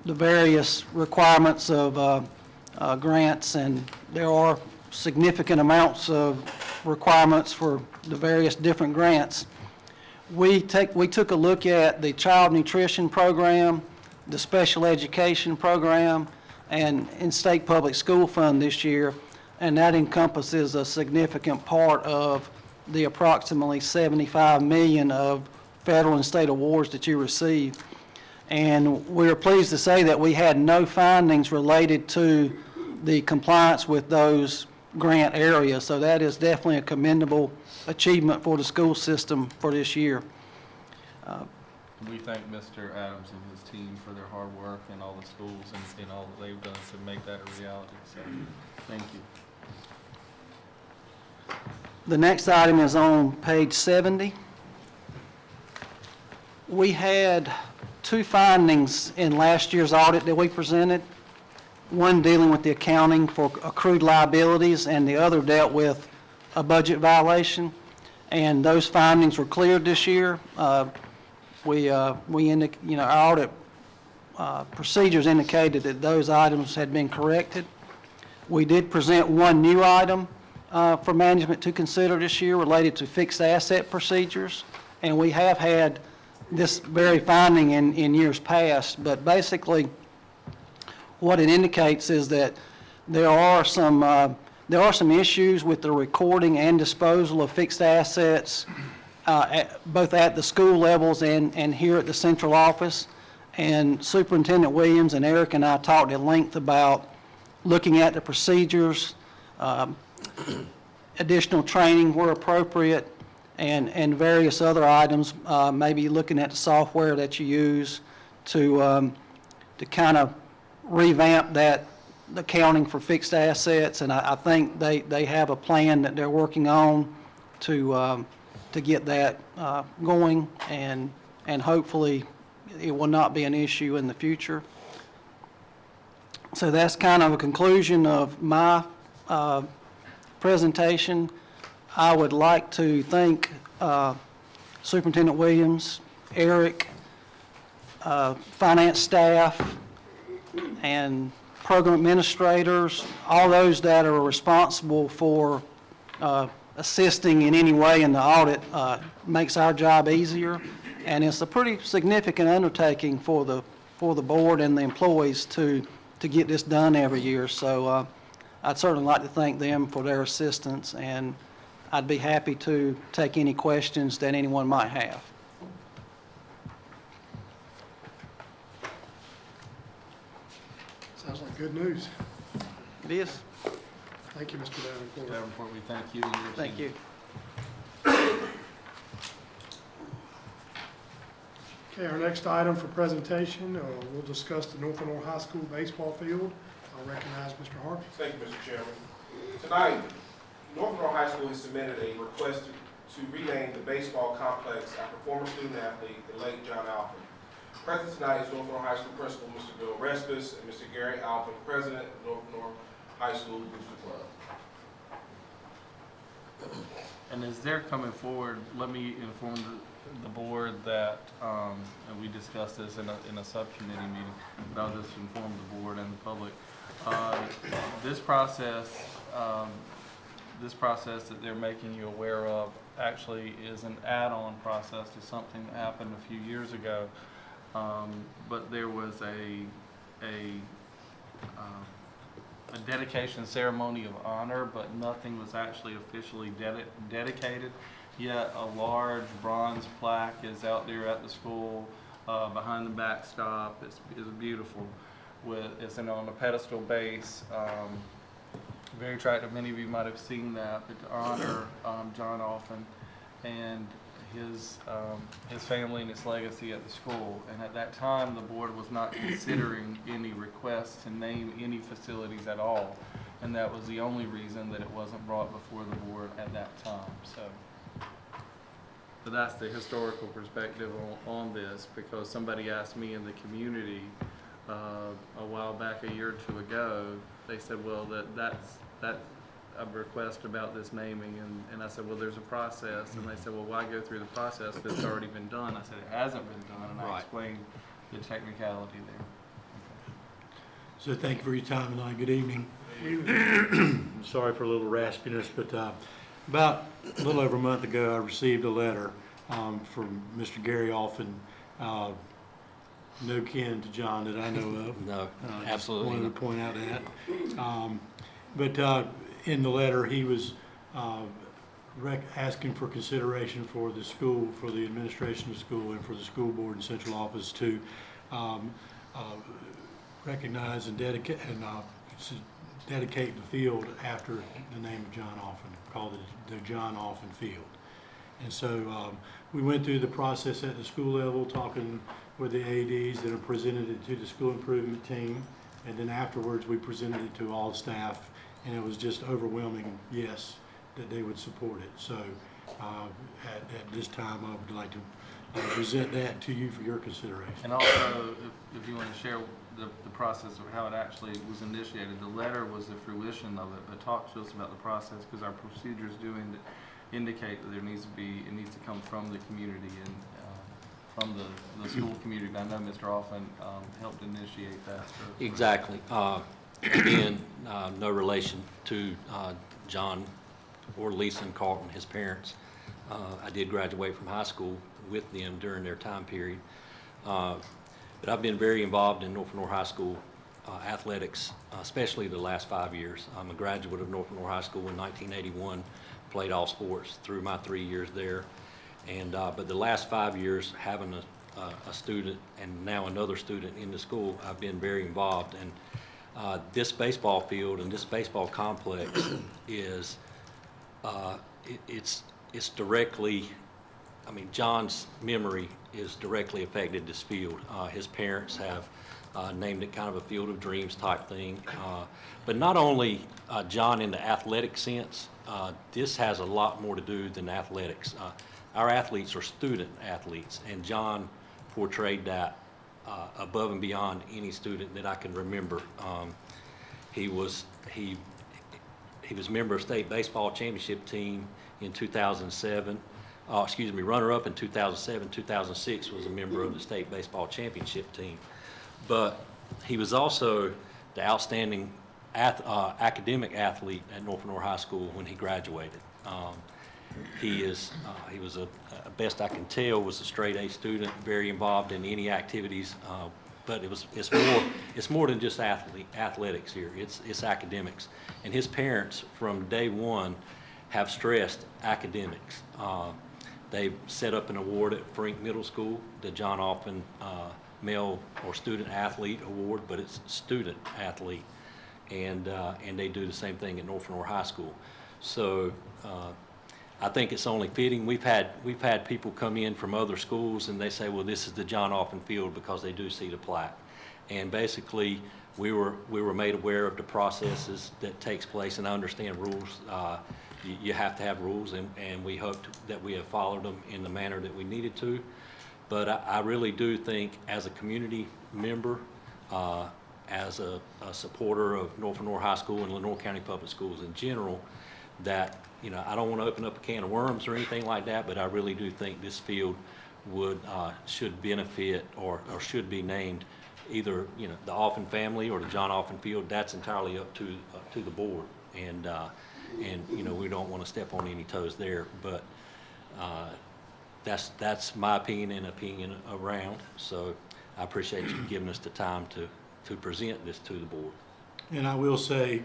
various requirements of grants, and there are significant amounts of requirements for the various different grants. We took a look at the child nutrition program, the special education program, and in state public school fund this year, and that encompasses a significant part of the approximately $75 million of federal and state awards that you receive. And we're pleased to say that we had no findings related to the compliance with those grant areas, so that is definitely a commendable achievement for the school system for this year. We thank Mr. Adams and his team for their hard work and all the schools and all that they've done to make that a reality. So, thank you. The next item is on page 70. We had 2 findings in last year's audit that we presented. One dealing with the accounting for accrued liabilities, and the other dealt with a budget violation. And those findings were cleared this year. Our audit procedures indicated that those items had been corrected. We did present one new item for management to consider this year related to fixed asset procedures, and we have had this very finding in years past, but basically what it indicates is that there are some issues with the recording and disposal of fixed assets, both at the school levels and here at the central office. And Superintendent Williams and Eric and I talked at length about looking at the procedures, additional training where appropriate, and various other items, maybe looking at the software that you use to kind of revamp that accounting for fixed assets. And I think they have a plan that they're working on to get that going, and hopefully it will not be an issue in the future. So that's kind of a conclusion of my presentation. I would like to thank Superintendent Williams, Eric, finance staff, and program administrators, all those that are responsible for assisting in any way in the audit. Makes our job easier, and it's a pretty significant undertaking for the board and the employees to get this done every year. So I'd certainly like to thank them for their assistance, and I'd be happy to take any questions that anyone might have. Sounds like good news. It is. Thank you, Mr. Davenport. Mr. Davenport, we thank you and your Thank team. you. Okay, our next item for presentation, we'll discuss the North Lenore High School baseball field. I'll recognize Mr. Harvey. Thank you, Mr. Chairman. Tonight, North Lenore High School has submitted a request to rename the baseball complex after former student athlete, the late John Alford. Present tonight is North Lenore High School Principal Mr. Bill Respis and Mr. Gary Alford, President of North Lenore High School Booster Club. And as they're coming forward, let me inform the board that, and we discussed this in a subcommittee meeting, but I'll just inform the board and the public. This process that they're making you aware of actually is an add-on process to something that happened a few years ago. But there was a dedication ceremony of honor, but nothing was actually officially dedicated. Yet a large bronze plaque is out there at the school behind the backstop. It's beautiful. It's on a pedestal base. Very attractive. Many of you might have seen that, but to honor John Alford, and his family and his legacy at the school. And at that time, the board was not considering any requests to name any facilities at all. And that was the only reason that it wasn't brought before the board at that time. But that's the historical perspective on this, because somebody asked me in the community a while back, a year or two ago, they said, well, that's a request about this naming, and I said, well, there's a process, and they said, well, why go through the process if it's already been done? I said, it hasn't been done, and I explained the technicality there. So thank you for your time tonight. Good evening. I'm sorry for a little raspiness, but about a little over a month ago, I received a letter from Mr. Gary Alphen, no kin to John that I know of. No, absolutely. Wanted to point out that. But in the letter, he was asking for consideration for the school, for the administration of the school, and for the school board and central office to recognize and dedicate the field after the name of John Alphen, called it the John Alphen Field. And so we went through the process at the school level, talking with the ADs that have presented it to the school improvement team, and then afterwards we presented it to all staff, and it was just overwhelming yes that they would support it. So at this time I would like to present that to you for your consideration. And also, if you want to share the process of how it actually was initiated, the letter was the fruition of it, but talk to us about the process, because our procedures do indicate that it needs to come from the community and from the school community. I know Mr. Alphen helped initiate that. So. Exactly. Again, no relation to John or Lisa and Carlton, his parents. I did graduate from high school with them during their time period. But I've been very involved in North Lenore High School athletics, especially the last 5 years. I'm a graduate of North Lenore High School in 1981, played all sports through my 3 years there. And but the last 5 years, having a student and now another student in the school, I've been very involved. And this baseball field and this baseball complex is, it's directly, I mean, John's memory is directly affected this field. His parents have named it kind of a field of dreams type thing. But not only John in the athletic sense, this has a lot more to do than athletics. Our athletes are student athletes, and John portrayed that above and beyond any student that I can remember. He was member of state baseball championship team in 2007. Runner-up in 2007, 2006 was a member of the state baseball championship team. But he was also the outstanding academic athlete at North Lenore High School when he graduated. He was best I can tell, was a straight A student, very involved in any activities. But it's more than just athletics here. It's academics, and his parents from day one have stressed academics. They've set up an award at Frink Middle School, the John Alphen Male or Student Athlete Award, but it's student athlete, and they do the same thing at North Lenore High School. So I think it's only fitting. We've had people come in from other schools and they say, well, this is the John Alphen Field, because they do see the plaque. And basically, we were made aware of the processes that takes place, and I understand rules. You have to have rules, and we hoped that we have followed them in the manner that we needed to. But I really do think, as a community member, as a supporter of North Lenore High School and Lenore County Public Schools in general, that, you know, I don't want to open up a can of worms or anything like that, but I really do think this field should benefit or should be named either, you know, the Alphen family or the John Alphen Field. That's entirely up to the board, and you know, we don't want to step on any toes there. But that's my opinion and opinion around. So I appreciate you giving us the time to present this to the board. And I will say,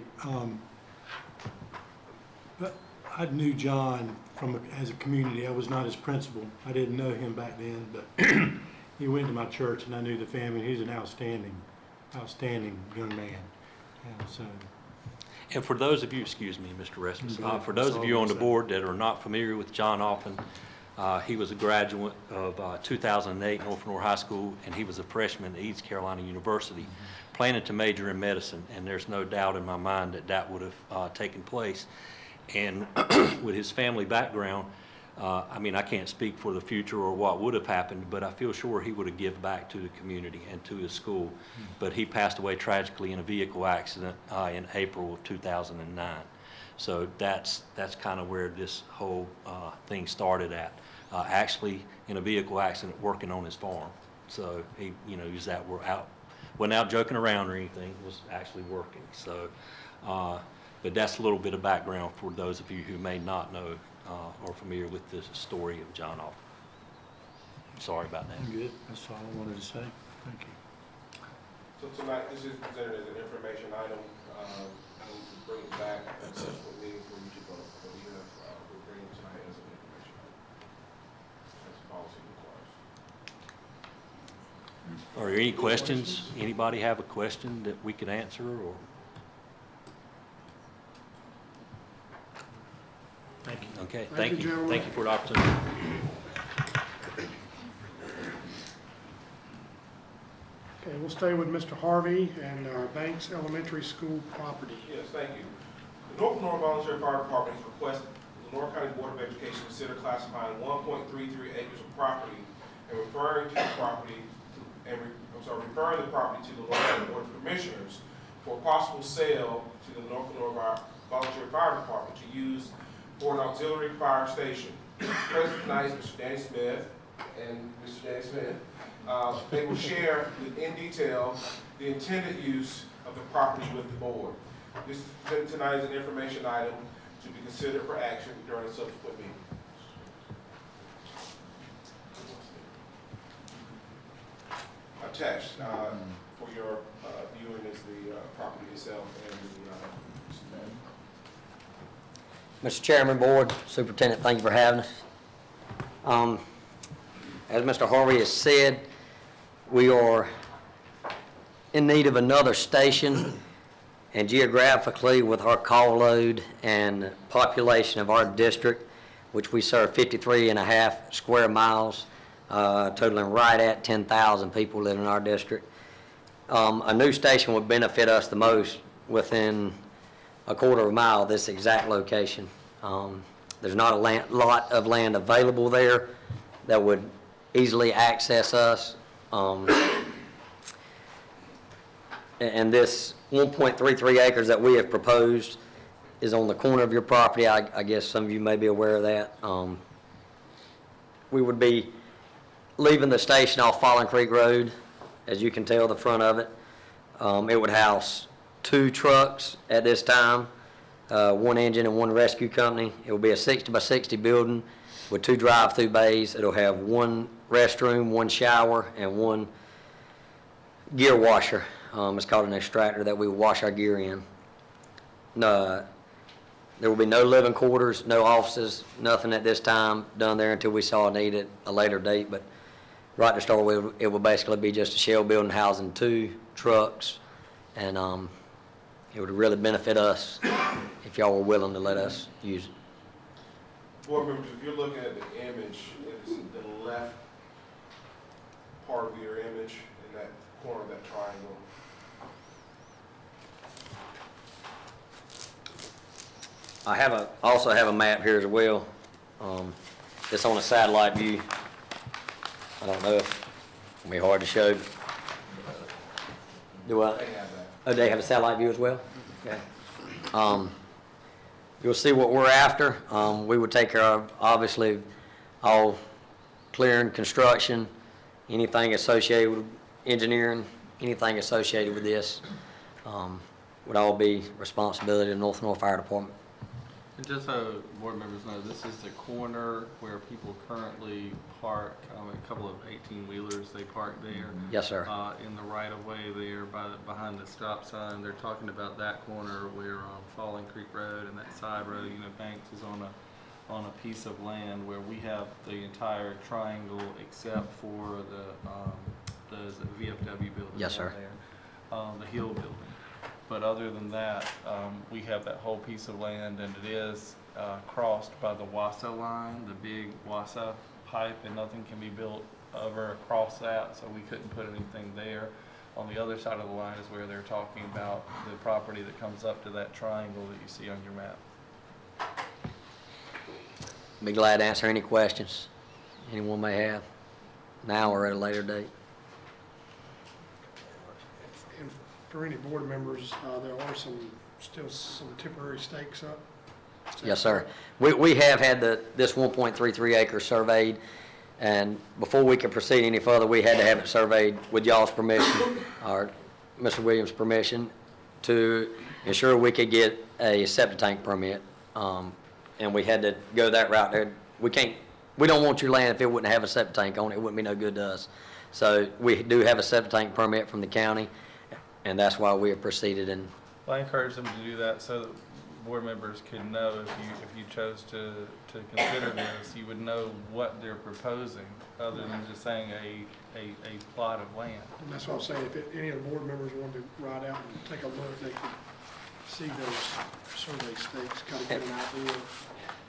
but I knew John as a community. I was not his principal. I didn't know him back then, but he went to my church, and I knew the family. He's an outstanding young man. And so. And for those of you, excuse me, Mr. Rasmus, for those of you on the board that are not familiar with John Alphen, He was a graduate of 2008 North Lenore High School, and he was a freshman at East Carolina University, planning to major in medicine, and there's no doubt in my mind that that would have taken place. And with his family background, I mean, I can't speak for the future or what would have happened, but I feel sure he would have given back to the community and to his school. But he passed away tragically in a vehicle accident in April of 2009. So that's kind of where this whole thing started at. Actually, in a vehicle accident, working on his farm. So he, you know, he was wasn't out joking around or anything. Was actually working. So, but that's a little bit of background for those of you who may not know or familiar with the story of John Alford. Sorry about that. Good. That's all I wanted to say. Thank you. So tonight, this is presented as an information item. We'll bring it back at the subsequent meeting for you to vote. But we're bringing it tonight as an information item, as policy requires. Are there any questions? Anybody have a question that we could answer or? Thank you. Okay, Thank you, gentlemen. Thank you for the opportunity. Okay, we'll stay with Mr. Harvey and our Banks Elementary School property. Yes, thank you. The North Lenore Volunteer Fire Department has requested the Lenore County Board of Education consider classifying 1.33 acres of property and referring the property to the Lenore County Board of Commissioners for possible sale to the North Lenore Volunteer Fire Department to use for an auxiliary fire station. President tonight is Mr. Danny Smith and Mr. Danny Smith. They will share in detail the intended use of the property with the board. This tonight is an information item to be considered for action during a subsequent meeting. Attached for your viewing is the property itself and the Mr. Chairman, Board, Superintendent, thank you for having us. As Mr. Harvey has said, we are in need of another station, and geographically with our call load and population of our district, which we serve 53.5 square miles, totaling right at 10,000 people living in our district. A new station would benefit us the most within a quarter of a mile of this exact location. There's not a lot of land available there that would easily access us. And this 1.33 acres that we have proposed is on the corner of your property. I guess some of you may be aware of that. We would be leaving the station off Falling Creek Road, as you can tell the front of it. It would house 2 trucks at this time, 1 engine and 1 rescue company. It will be a 60 by 60 building with 2 drive-through bays. It'll have 1 restroom, 1 shower, and 1 gear washer. It's called an extractor that we wash our gear in. There will be no living quarters, no offices, nothing at this time done there until we saw a need at a later date. But right to start with, it will basically be just a shell building housing 2 trucks, and it would really benefit us if y'all were willing to let us use it. board members, if you're looking at the image, it's the left part of your image in that corner of that triangle. I also have a map here as well. It's on a satellite view. I don't know if it'll be hard to show. Do I? Oh, they have a satellite view as well? Okay. You'll see what we're after. We would take care of, obviously, all clearing, construction, anything associated with engineering, anything associated with this would all be responsibility of the North Lenore Fire Department. And just so board members know, this is the corner where people currently park, a couple of 18-wheelers, they park there. Yes, sir. In the right-of-way there behind the stop sign. They're talking about that corner where Falling Creek Road and that side road, Banks is on a piece of land where we have the entire triangle except for the VFW building. Yes, sir. There, the Hill building. But other than that, we have that whole piece of land, and it is crossed by the WASA line, the big WASA pipe, and nothing can be built over across that, so we couldn't put anything there. On the other side of the line is where they're talking about the property that comes up to that triangle that you see on your map. Be glad to answer any questions anyone may have, now or at a later date. And for any board members, there are still some temporary stakes up. Yes, sir. We have had this 1.33 acre surveyed, and before we could proceed any further, we had to have it surveyed with y'all's permission, or Mr. Williams' permission, to ensure we could get a septic tank permit. And we had to go that route there. We don't want your land if it wouldn't have a septic tank on it. It wouldn't be no good to us. So we do have a septic tank permit from the county, and that's why we have proceeded. And Well, I encourage them to do that so that board members could know if you chose to consider this, you would know what they're proposing, other than just saying a plot of land. And that's what I'm saying, if any of the board members wanted to ride out and take a look, they could see those survey stakes, kind of get an idea.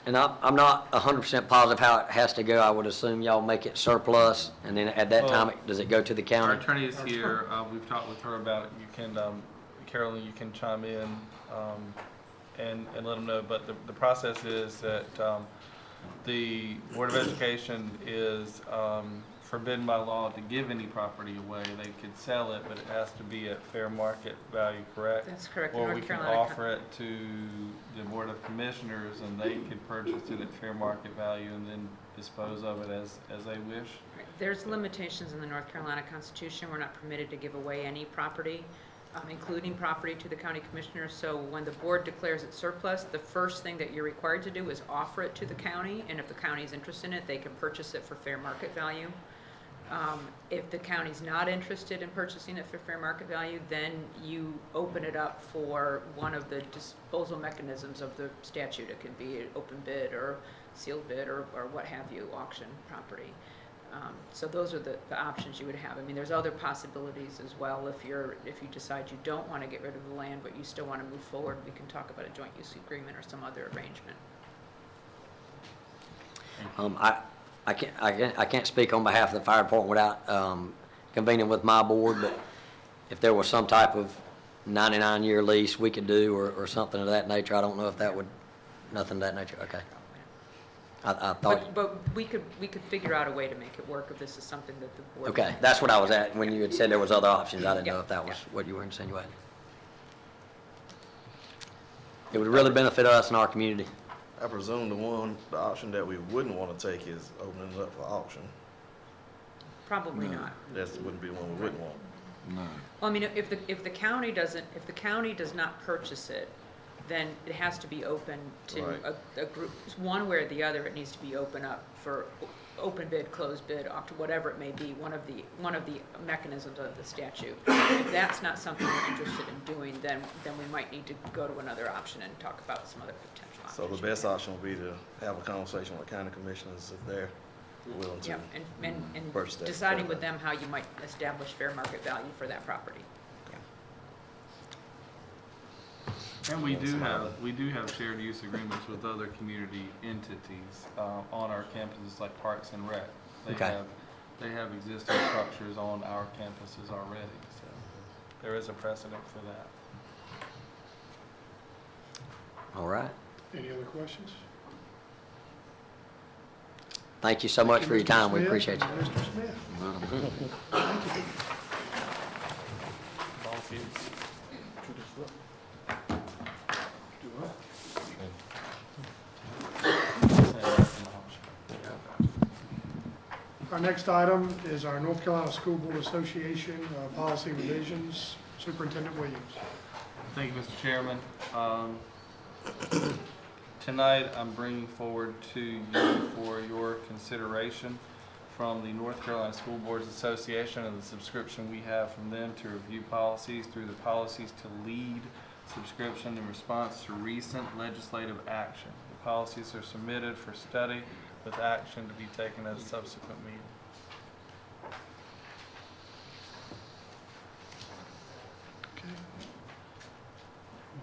And I'm not 100% positive how it has to go. I would assume y'all make it surplus, and then at that time, does it go to the Our county? attorney is here. We've talked with her about it. You can, Carolyn, you can chime in and let them know. But the process is that the Board of Education is forbidden by law to give any property away. They could sell it, but it has to be at fair market value, correct? That's correct. Or North we can Carolina offer it to the Board of Commissioners, and they could purchase it at fair market value and then dispose of it as they wish. There's limitations in the North Carolina Constitution. We're not permitted to give away any property, including property to the county commissioners. So when the board declares it surplus, the first thing that you're required to do is offer it to the county, and if the county is interested in it, they can purchase it for fair market value. If the county's not interested in purchasing it for fair market value, then you open it up for one of the disposal mechanisms of the statute. It could be an open bid or sealed bid or what have you, auction property. So those are the options you would have. I mean, there's other possibilities as well. If you decide you don't want to get rid of the land, but you still want to move forward, we can talk about a joint use agreement or some other arrangement. I can't speak on behalf of the fire department without convening with my board, but if there was some type of 99-year lease we could do or something of that nature, I don't know if that would, nothing of that nature, okay. I thought. But we could figure out a way to make it work if this is something that the board. Okay, that's what I was at, when you had said there was other options, I didn't know if that was what you were insinuating. It would really benefit us and our community. I presume the option that we wouldn't want to take is opening it up for auction. Probably not. That wouldn't be one we wouldn't want. No. Well, I mean, if the county does not purchase it, then it has to be open to a group, one way or the other. It needs to be open up for open bid, closed bid, auction, whatever it may be, one of the mechanisms of the statute. If that's not something we're interested in doing, then we might need to go to another option and talk about some other potential options. So the best option would be to have a conversation with county commissioners if they're willing to and purchase that. deciding with them how you might establish fair market value for that property. And we do have shared use agreements with other community entities on our campuses, like Parks and Rec. They have existing structures on our campuses already, so there is a precedent for that. All right. Any other questions? Thank you so much for your time. We Smith. appreciate you. Mr. Smith. Thank you. Ball fields. Do what? Our next item is our North Carolina School Board Association policy revisions. Superintendent Williams. Thank you, Mr. Chairman. Tonight, I'm bringing forward to you for your consideration from the North Carolina School Boards Association and the subscription we have from them to review policies through the Policies to Lead subscription in response to recent legislative action. The policies are submitted for study with action to be taken at a subsequent meeting. Okay.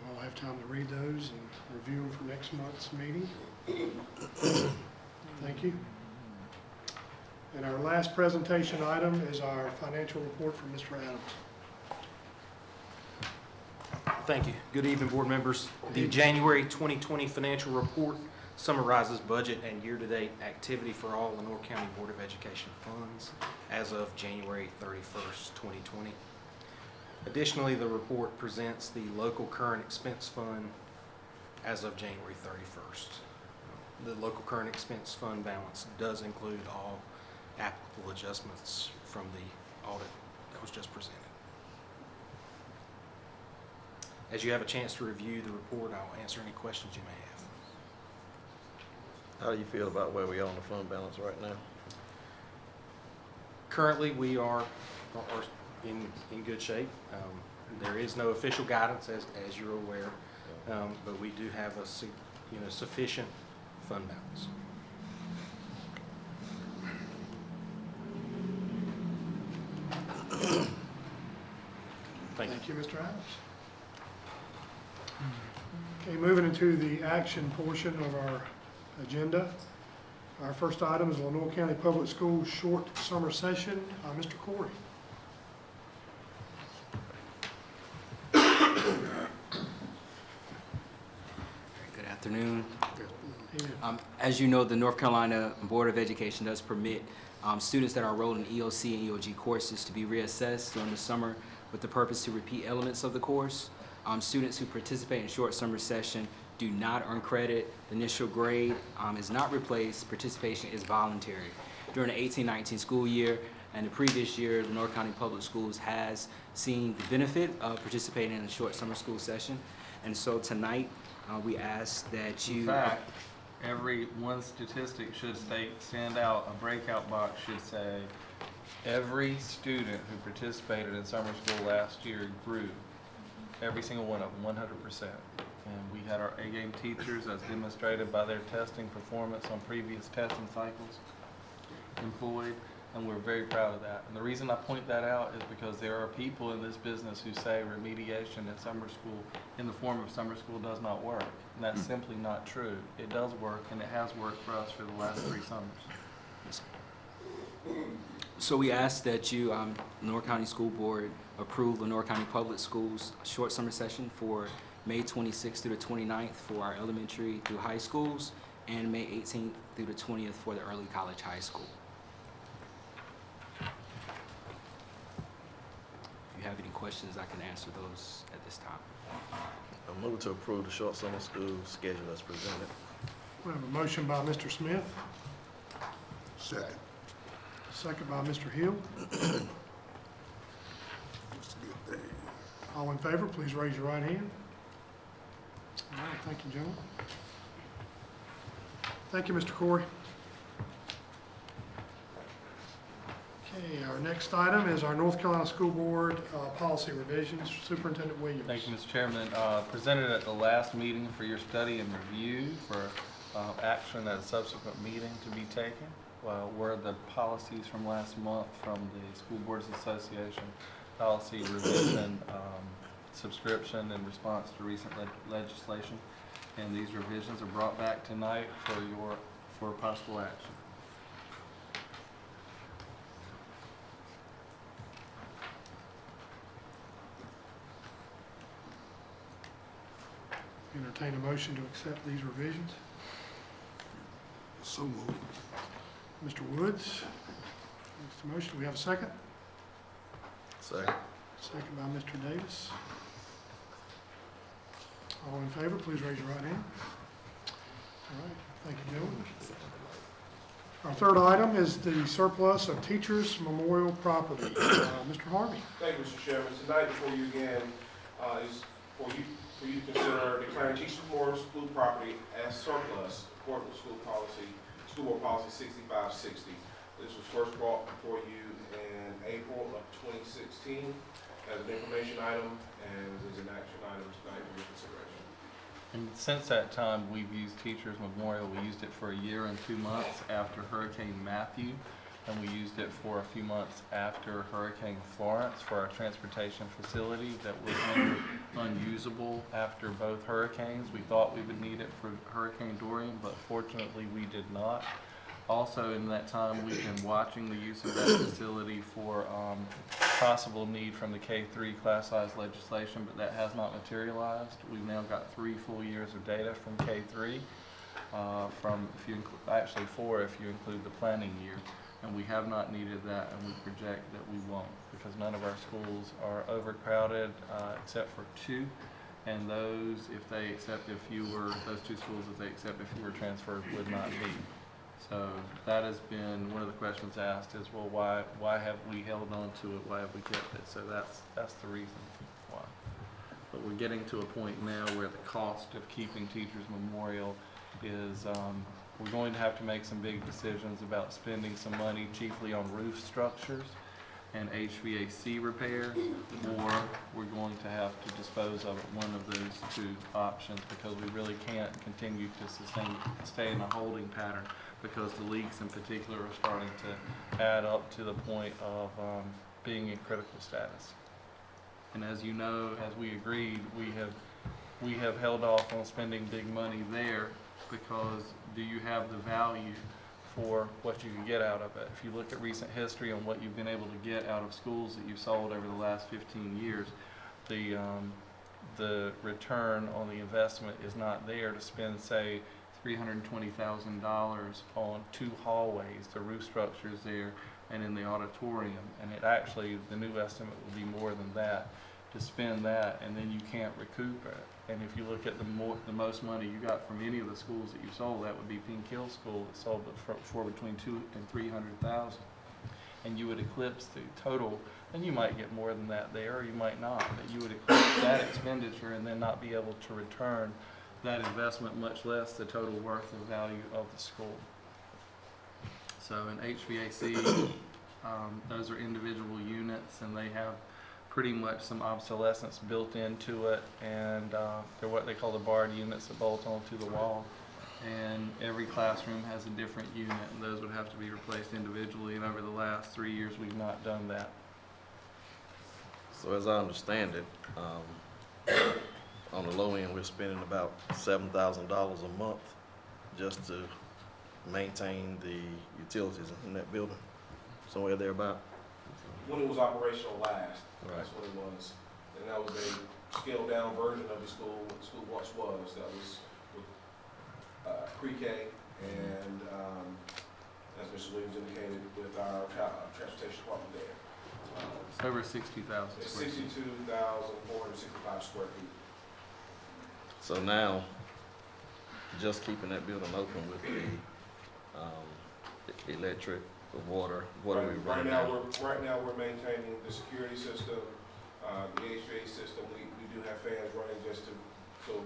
We'll all have time to read those and review them for next next month's meeting. Thank you. And our last presentation item is our financial report from Mr. Adams. Thank you. Good evening, board members. The January 2020 financial report summarizes budget and year-to-date activity for all Lenoir County Board of Education funds as of January 31st, 2020. Additionally, the report presents the local current expense fund as of January 31st. The local current expense fund balance does include all applicable adjustments from the audit that was just presented. As you have a chance to review the report, I'll answer any questions you may have. How do you feel about where we are on the fund balance right now? Currently, we are in good shape. There is no official guidance, as you're aware, but we do have a sufficient fund balance. Thank you, Mr. Adams. Okay, moving into the action portion of our agenda. Our first item is Lenoir County Public Schools short summer session. Mr. Corey. Good afternoon. As you know, the North Carolina Board of Education does permit students that are enrolled in EOC and EOG courses to be reassessed during the summer with the purpose to repeat elements of the course. Students who participate in short summer session do not earn credit. The initial grade is not replaced. Participation is voluntary. During the 18-19 school year and the previous year, the Lenoir County Public Schools has seen the benefit of participating in a short summer school session. And so tonight, we ask that you... In fact, every one statistic should stand out. A breakout box should say, every student who participated in summer school last year grew. Every single one of them, 100%. And we had our A-game teachers, as demonstrated by their testing performance on previous testing cycles, employed, and we're very proud of that. And the reason I point that out is because there are people in this business who say remediation in summer school, in the form of summer school, does not work. And that's simply not true. It does work, and it has worked for us for the last 3 summers. So we ask that you, Lenoir County School Board, approve Lenoir County Public Schools short summer session for May 26th through the 29th for our elementary through high schools, and May 18th through the 20th for the early college high school. If you have any questions, I can answer those at this time. I move to approve the short summer school schedule as presented. We have a motion by Mr. Smith. Second. Second by Mr. Hill. All in favor, please raise your right hand. All right, thank you, gentlemen. Thank you, Mr. Corey. Okay, our next item is our North Carolina School Board policy revisions. Superintendent Williams. Thank you, Mr. Chairman. Presented at the last meeting for your study and review for action at a subsequent meeting to be taken. Were the policies from last month from the School Boards Association policy revision, subscription in response to recent legislation, and these revisions are brought back tonight for possible action. Entertain a motion to accept these revisions. So moved. Mr. Woods makes the motion. Do we have a second? Second. Second by Mr. Davis. All in favor, please raise your right hand. All right, thank you, gentlemen. Our third item is the surplus of teachers' memorial property. Mr. Harvey. Thank you, Mr. Chairman. Tonight before you again is for you to consider declaring teachers' memorial school property as surplus according to school board policy 6560. This was first brought before you in April of 2016 as an information item and is an action item tonight for your consideration. And since that time, we've used Teachers Memorial. We used it for a year and 2 months after Hurricane Matthew. and we used it for a few months after Hurricane Florence for our transportation facility that was unusable after both hurricanes. We thought we would need it for Hurricane Dorian, but fortunately we did not. Also, in that time, we've been watching the use of that facility for possible need from the K-3 class size legislation, but that has not materialized. We've now got 3 full years of data from K-3, actually 4 if you include the planning year, and we have not needed that, and we project that we won't, because none of our schools are overcrowded except for 2. And those, if they accepted fewer, those 2 schools, if they accepted fewer transfers, would not be. So that has been one of the questions asked is, well, why have we held on to it? Why have we kept it? So that's the reason why. But we're getting to a point now where the cost of keeping Teachers Memorial is, we're going to have to make some big decisions about spending some money chiefly on roof structures and HVAC repairs, or we're going to have to dispose of one of those 2 options, because we really can't continue to stay in a holding pattern, because the leaks in particular are starting to add up to the point of being in critical status. And as you know, as we agreed, we have held off on spending big money there, because do you have the value for what you can get out of it? If you look at recent history on what you've been able to get out of schools that you've sold over the last 15 years, the return on the investment is not there to spend, say, $320,000 on 2 hallways, the roof structures there, and in the auditorium. And it actually, the new estimate will be more than that, to spend that, and then you can't recoup it. And if you look at the most money you got from any of the schools that you sold, that would be Pink Hill School, that sold it for between $200,000 and $300,000. And you would eclipse the total, and you might get more than that there, or you might not, but you would eclipse that expenditure and then not be able to return that investment, much less the total worth and value of the school. So in HVAC, those are individual units, and they have pretty much some obsolescence built into it, and they're what they call the barred units that bolt onto the wall. And every classroom has a different unit, and those would have to be replaced individually, and over the last 3 years we've not done that. So as I understand it, on the low end, we're spending about $7,000 a month just to maintain the utilities in that building, somewhere thereabout. When it was operational last, Right. that's what it was. And that was a scaled down version of the school, what the school once was. That was with pre-K and, as Mr. Williams indicated, with our transportation department there. It's over 60,000 It's square feet. 62,465 square feet. So now, just keeping that building open with the electric, the water, what are we running Right now? now we're maintaining the security system, the HVAC system. We do have fans running just so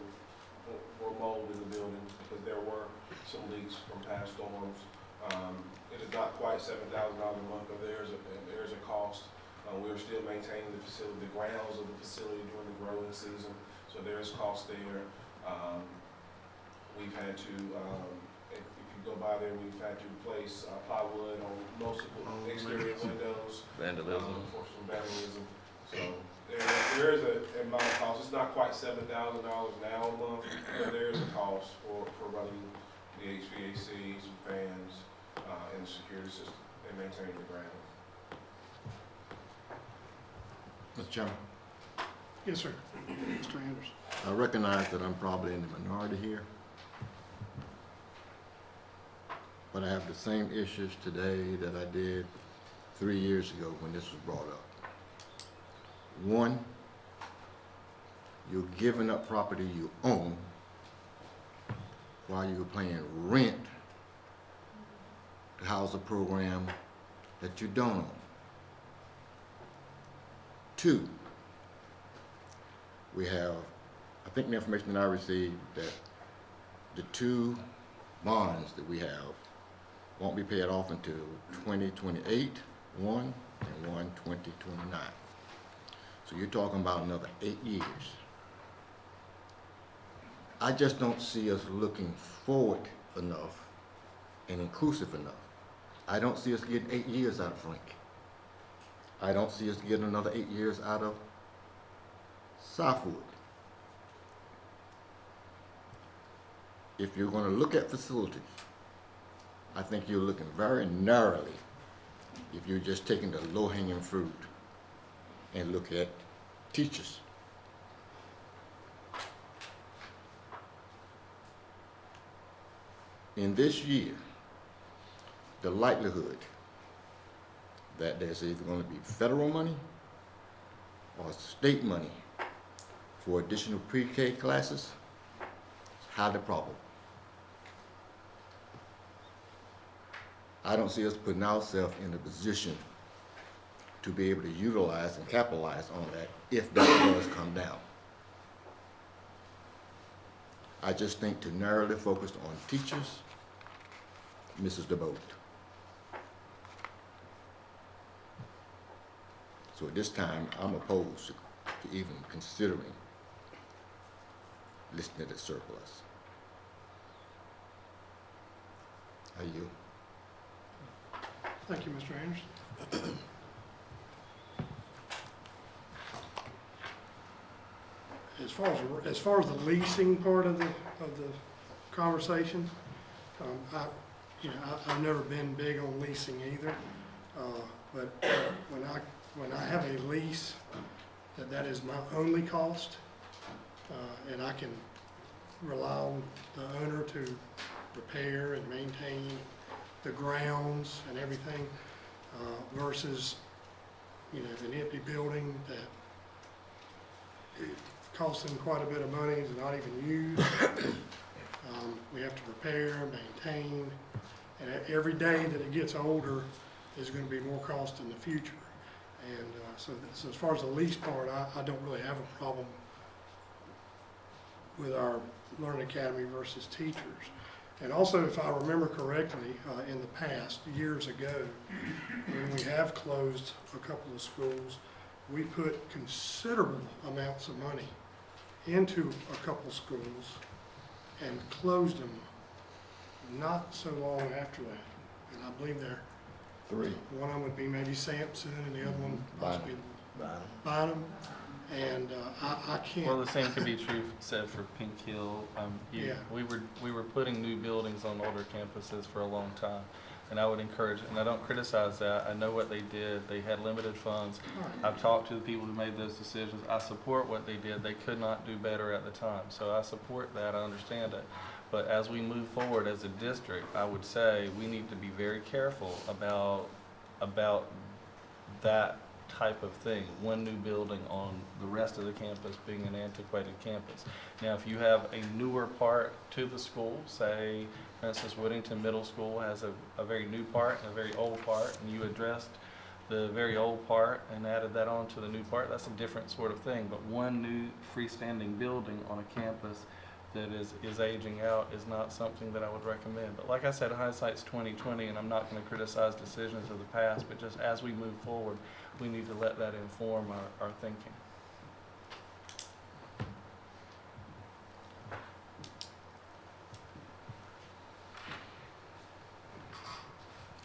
we're mold in the building, because there were some leaks from past storms. It is not quite $7,000 a month, but there is a cost. We're still maintaining the facility, the grounds of the facility during the growing season, so there is cost there. We've had to, if you go by there, we've had to replace plywood on most of the exterior windows. Vandalism. For some vandalism. So there is a amount of cost. It's not quite $7,000 now a month, but there is a cost for running the HVAC, some fans, and the security system, and maintaining the grounds. Mr. Chairman, Yes, sir. Mr. Anderson. I recognize that I'm probably in the minority here, but I have the same issues today that I did 3 years ago when this was brought up. One, you're giving up property you own while you're paying rent to house a program that you don't own. Two, we have, I think the information that I received, that the 2 bonds that we have won't be paid off until 2028, one, and one 2029. So you're talking about another 8 years. I just don't see us looking forward enough and inclusive enough I don't see us getting 8 years out of Frank. I don't see us getting another 8 years out of Southwood. If you're going to look at facilities, I think you're looking very narrowly if you're just taking the low-hanging fruit and look at teachers. In this year, the likelihood that there's either going to be federal money or state money for additional pre-K classes is highly probable. I don't see us putting ourselves in a position to be able to utilize and capitalize on that if that does come down. I just think to narrowly focus on teachers, Mrs. DeBoat. So at this time, I'm opposed to even considering listing it as surplus. Are you? Thank you, Mr. Anderson. As far as the leasing part of the conversation, I've never been big on leasing either. But when I have a lease, that is my only cost, and I can rely on the owner to repair and maintain the grounds and everything, versus, an empty building that it costs them quite a bit of money to not even use. We have to repair, maintain, and every day that it gets older is going to be more cost in the future. And so as far as the lease part, I don't really have a problem with our Learning Academy versus teachers. And also, if I remember correctly, in the past, years ago, when we have closed a couple of schools, we put considerable amounts of money into a couple schools and closed them not so long after that. And I believe they're three. One of them would be maybe Sampson, and the other one possibly Bynum. And I can't. Well, the same could be true said for Pink Hill. Yeah. We were putting new buildings on older campuses for a long time, and I would encourage, and I don't criticize that. I know what they did. They had limited funds. I've talked to the people who made those decisions. I support what they did. They could not do better at the time, so I support that. I understand it. But as we move forward as a district, I would say we need to be very careful about that type of thing. One new building on the rest of the campus being an antiquated campus. Now, if you have a newer part to the school, say, for instance, Woodington Middle School has a very new part and a very old part, and you addressed the very old part and added that on to the new part, that's a different sort of thing. But one new freestanding building on a campus that is aging out is not something that I would recommend. But like I said, hindsight's 20/20, and I'm not going to criticize decisions of the past, but just as we move forward, we need to let that inform our thinking.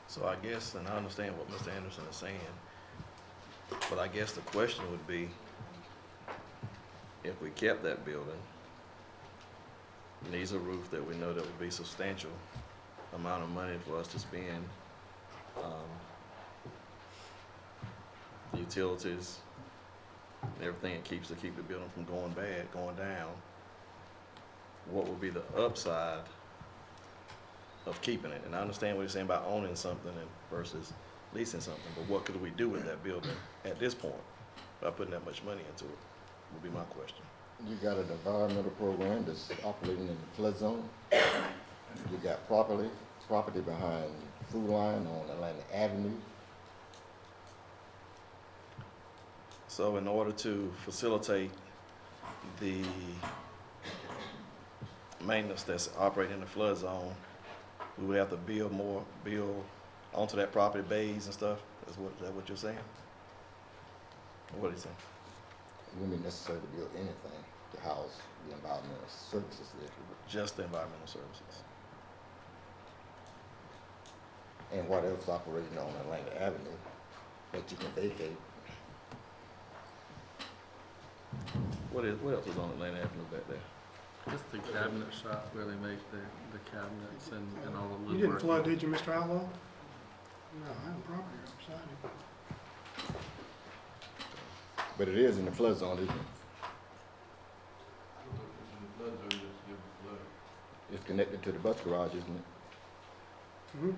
So I guess, and I understand what Mr. Anderson is saying, but I guess the question would be, if we kept that building, needs a roof that we know that would be substantial amount of money for us to spend, utilities, everything it keeps to keep the building from going bad, going down. What would be the upside of keeping it? And I understand what you're saying about owning something versus leasing something, but what could we do with that building at this point by putting that much money into it, would be my question. You got an environmental program that's operating in the flood zone. You got property behind Food Line on Atlantic Avenue. So in order to facilitate the maintenance that's operating in the flood zone, we would have to build onto that property, bays and stuff? Is that what you're saying? What are you saying? You wouldn't be necessary to build anything to house the environmental services there. Just the environmental services. and whatever's operating on Atlanta Avenue that you can vacate. What else is on Atlanta Avenue back there? Just the cabinet shop where they make the cabinets and all the You woodwork. didn't flood, did you, Mr. Outlaw? No, I have property beside it. But it is in the flood zone, isn't it? It's connected to the bus garage, isn't it? Mhm.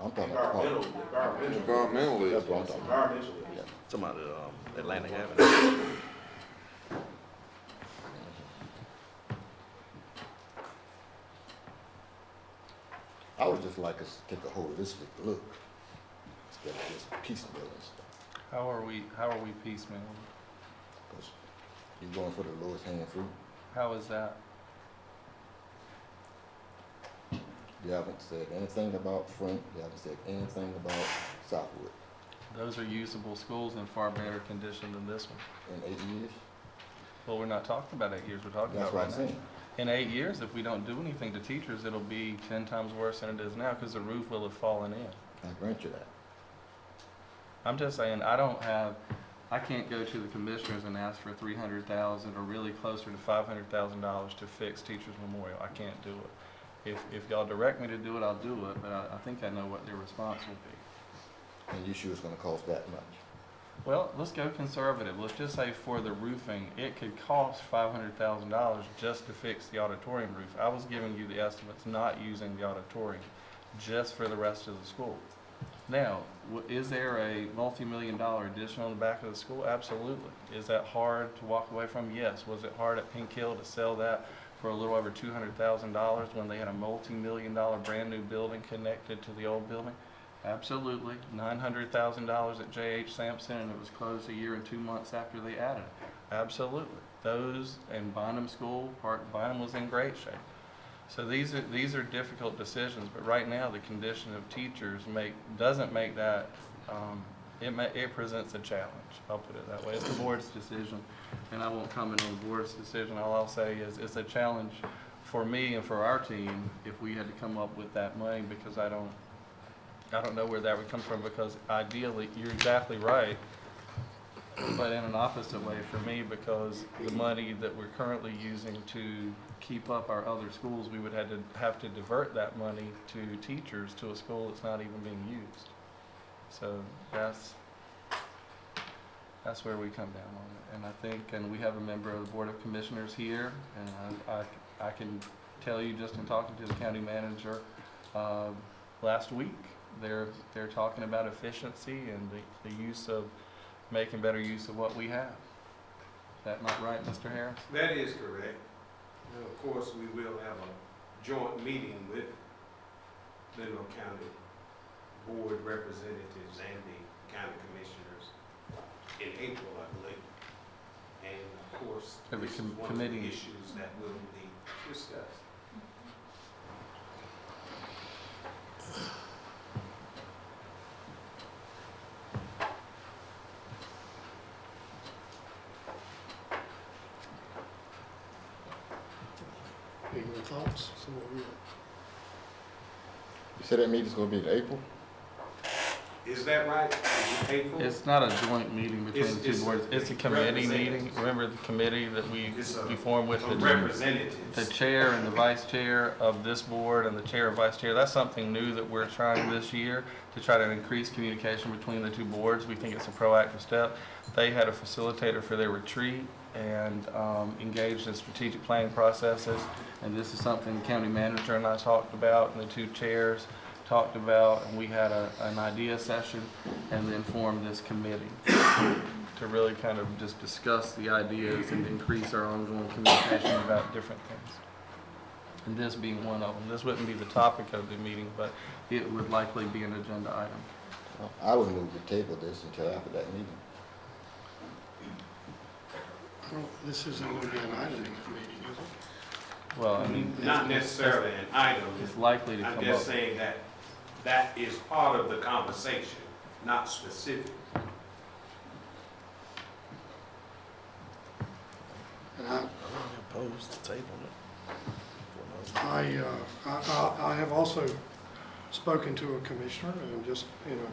I'm talking about the park. Environmental. That's what I'm talking about. Yeah. Some out of Atlantic Avenue. I would just like us to take a holistic look instead of just piecemeal and stuff. How are we piecemeal? Because you're going for the lowest hanging fruit. How is that? You haven't said anything about Front. You haven't said anything about Southwood. Those are usable schools in far better condition than this one. In 8 years? Well, we're not talking about 8 years, we're talking That's about what right I'm now. saying. In 8 years, if we don't do anything to teachers, it'll be 10 times worse than it is now because the roof will have fallen in. I grant you that. I'm just saying, I can't go to the commissioners and ask for $300,000 or really closer to $500,000 to fix Teachers Memorial. I can't do it. If y'all direct me to do it, I'll do it, but I think I know what their response will be. And you sure it's gonna cost that much? Well, let's go conservative. Let's just say for the roofing, it could cost $500,000 just to fix the auditorium roof. I was giving you the estimates not using the auditorium, just for the rest of the school. Now, is there a multi-million-dollar addition on the back of the school? Absolutely. Is that hard to walk away from? Yes. Was it hard at Pink Hill to sell that for a little over $200,000 when they had a multi-million-dollar brand new building connected to the old building? Absolutely. $900,000 at J.H. Sampson, and it was closed a year and 2 months after they added it. Absolutely. Those, and Bynum School, Bynum was in great shape. So these are difficult decisions, but right now the condition of teachers doesn't make that, it presents a challenge. I'll put it that way. It's the board's decision, and I won't comment on the board's decision. All I'll say is it's a challenge for me and for our team if we had to come up with that money, because I don't know where that would come from, because ideally, you're exactly right, but in an opposite way for me, because the money that we're currently using to keep up our other schools, we would have to divert that money to teachers to a school that's not even being used. So that's where we come down on it. And I think, and we have a member of the Board of Commissioners here, and I can tell you just in talking to the county manager last week, they're talking about efficiency and the use of making better use of what we have. Is that not right, Mr. Harris? That is correct. And of course, we will have a joint meeting with the Lenore County Board representatives and the county commissioners in April, I believe. And of course, this is one of the issues that will be discussed. Any other thoughts? So what we, You said that meeting's gonna be in April? Is that right? Is it April? It's not a joint meeting between the two It's boards. It's a committee meeting. representatives. Remember the committee that we formed with a representatives. the chair and the vice chair of this board and the chair and vice chair. That's something new that we're trying this year to try to increase communication between the two boards. We think it's a proactive step. They had a facilitator for their retreat and engaged in strategic planning processes. And this is something the county manager and I talked about, and the two chairs talked about, and we had an idea session and then formed this committee to really kind of just discuss the ideas and increase our ongoing communication about different things. And this being one of them. This wouldn't be the topic of the meeting, but it would likely be an agenda item. Well, I would move to table this until after that meeting. this isn't going to be an item in the meeting, is it? Well, I mean, Not necessarily an item. It's likely to come I'm up. just saying that that is part of the conversation, not specific. And I, Opposed to tabling it. I have also spoken to a commissioner and just, you know,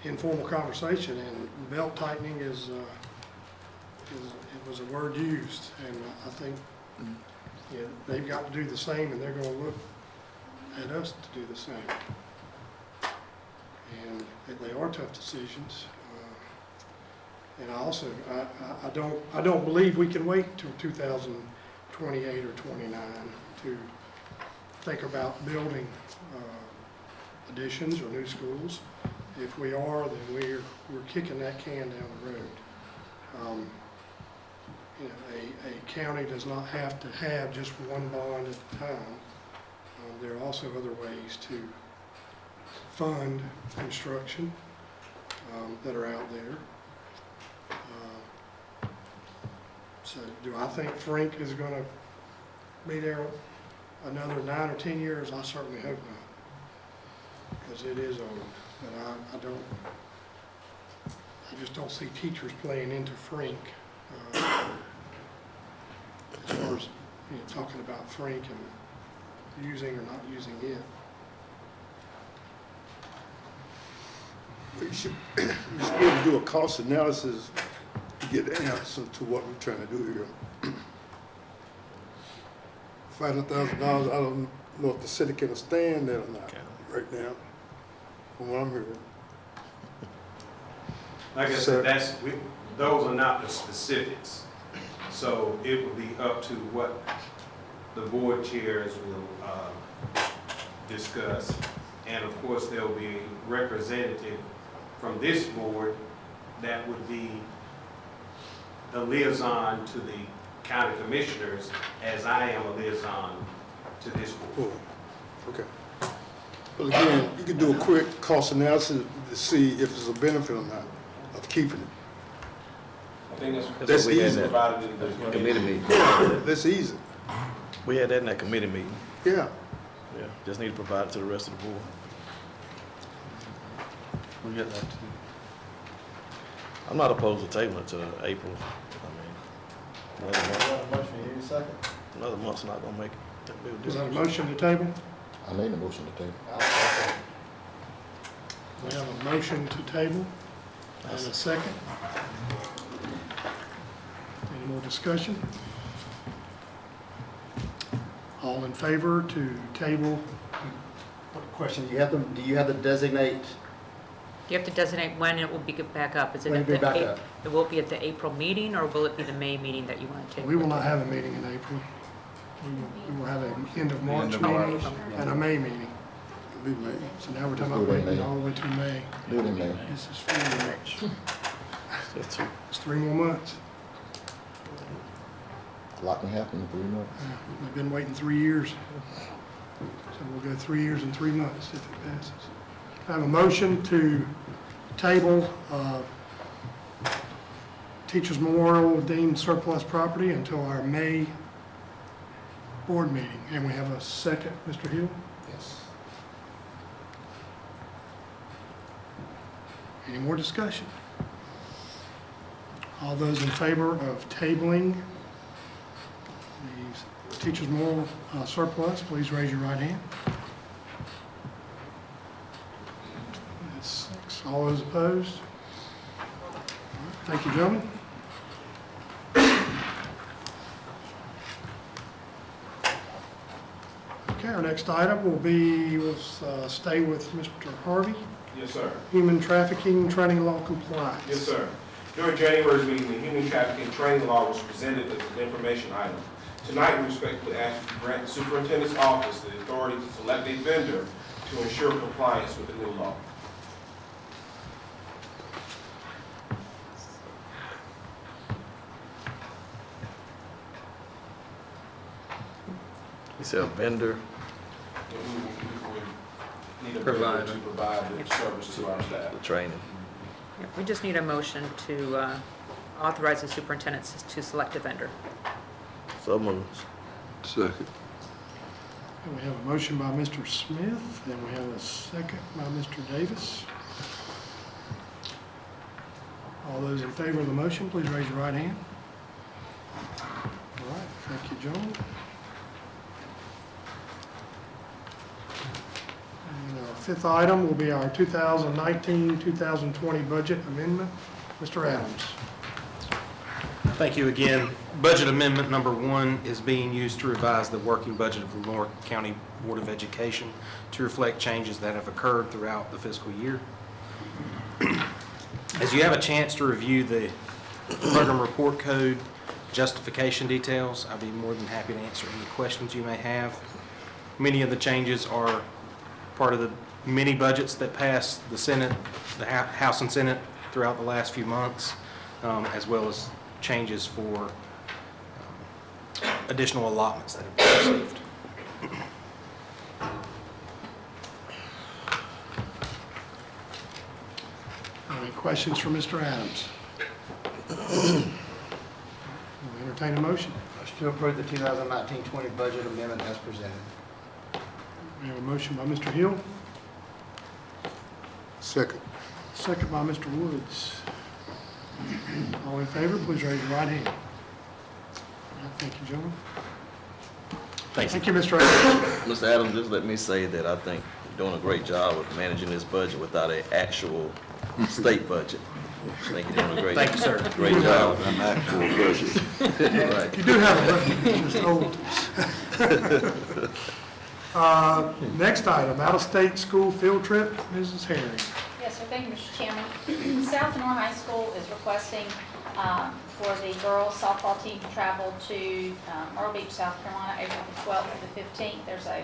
informal conversation, and belt tightening it was a word used, and I think, you know, they've got to do the same, and they're gonna look at us to do the same. And they are tough decisions. And I also, I don't believe we can wait till 2028 or 29 to think about building additions or new schools. If we are, then we're kicking that can down the road. You know, a county does not have to have just one bond at a time. There are also other ways to fund construction that are out there. So do I think Frank is going to be there another 9 or 10 years? I certainly hope not, because it is old. But I just don't see teachers playing into Frank as far as, you know, talking about Frank and using or not using it. You should be able to do a cost analysis to get the answer to what we're trying to do here. $500,000, I don't know if the city can stand that or not right now, from what I'm hearing. Like I said, those are not the specifics. So it will be up to what the board chairs will discuss. And of course, there will be a representative from this board that would be the liaison to the county commissioners, as I am a liaison to this board. Okay. Well, again, you can do a quick cost analysis to see if it's a benefit or not of keeping it. I think That's easy. provided in the committee meeting. Yeah, that's easy. We had that in that committee meeting. Yeah. Yeah, just need to provide it to the rest of the board. We get that too. I'm not opposed to tabling it to April. I mean, another month's not gonna make it. Is that a motion to table? I made a motion to table. We have a motion to table and a second. Any more discussion? All in favor to table? Question, do you have to designate? You have to designate when it will be back up. Is it When at it'll be the back up. It will be at the April meeting, or will it be the May meeting that you want to take? We will not have a meeting in April. We will have an end of March meeting and a May meeting. So now we're talking about waiting all the way to May. Do it in May. This is 4 March. It's 3 more months. A lot can happen in 3 months. We've been waiting 3 years. So we'll go 3 years and 3 months if it passes. I have a motion to table Teachers Memorial deemed surplus property until our May board meeting. And we have a second, Mr. Hill? Yes. Any more discussion? All those in favor of tabling the Teachers Memorial surplus, please raise your right hand. That's 6. All those opposed? All right, thank you, gentlemen. Okay, our next item will be, we'll stay with Mr. Harvey. Yes, sir. Human Trafficking Training Law Compliance. Yes, sir. During January's meeting, the human trafficking training law was presented as an information item. Tonight, we respectfully ask you to grant the superintendent's office the authority to select a vendor to ensure compliance with the new law. You said a vendor? We would need a Provider. vendor to provide the service to our staff. The training. Yeah, we just need a motion to authorize the superintendent to select a vendor. So moved. Second. And we have a motion by Mr. Smith, and we have a second by Mr. Davis. All those in favor of the motion, please raise your right hand. All right, thank you, John. And our fifth item will be our 2019-2020 budget amendment. Mr. Adams. Thank you again. Budget amendment number 1 is being used to revise the working budget of the Lenore County Board of Education to reflect changes that have occurred throughout the fiscal year. As you have a chance to review the program report code justification details, I'd be more than happy to answer any questions you may have. Many of the changes are part of the mini budgets that passed the Senate, the House and Senate throughout the last few months, as well as changes for additional allotments that have been received. Any questions for Mr. Adams? We'll entertain a motion. Motion to approve the 2019-20 budget amendment as presented. We have a motion by Mr. Hill, Second. second by Mr. Woods. All in favor, please raise your right hand. All right, thank you, gentlemen. Thank you, Mr. Adams. Mr. Adams, just let me say that I think you're doing a great job of managing this budget without an actual state budget. I think you're doing a great, Thank you, sir. Great job. An actual budget. Right. You do have a budget, it's just old. Next item, out-of-state school field trip, Mrs. Herring. Yes, sir. Thank you, Mr. Chairman. South Lenore High School is requesting for the girls softball team to travel to Myrtle Beach, South Carolina, April the 12th through the 15th. There's a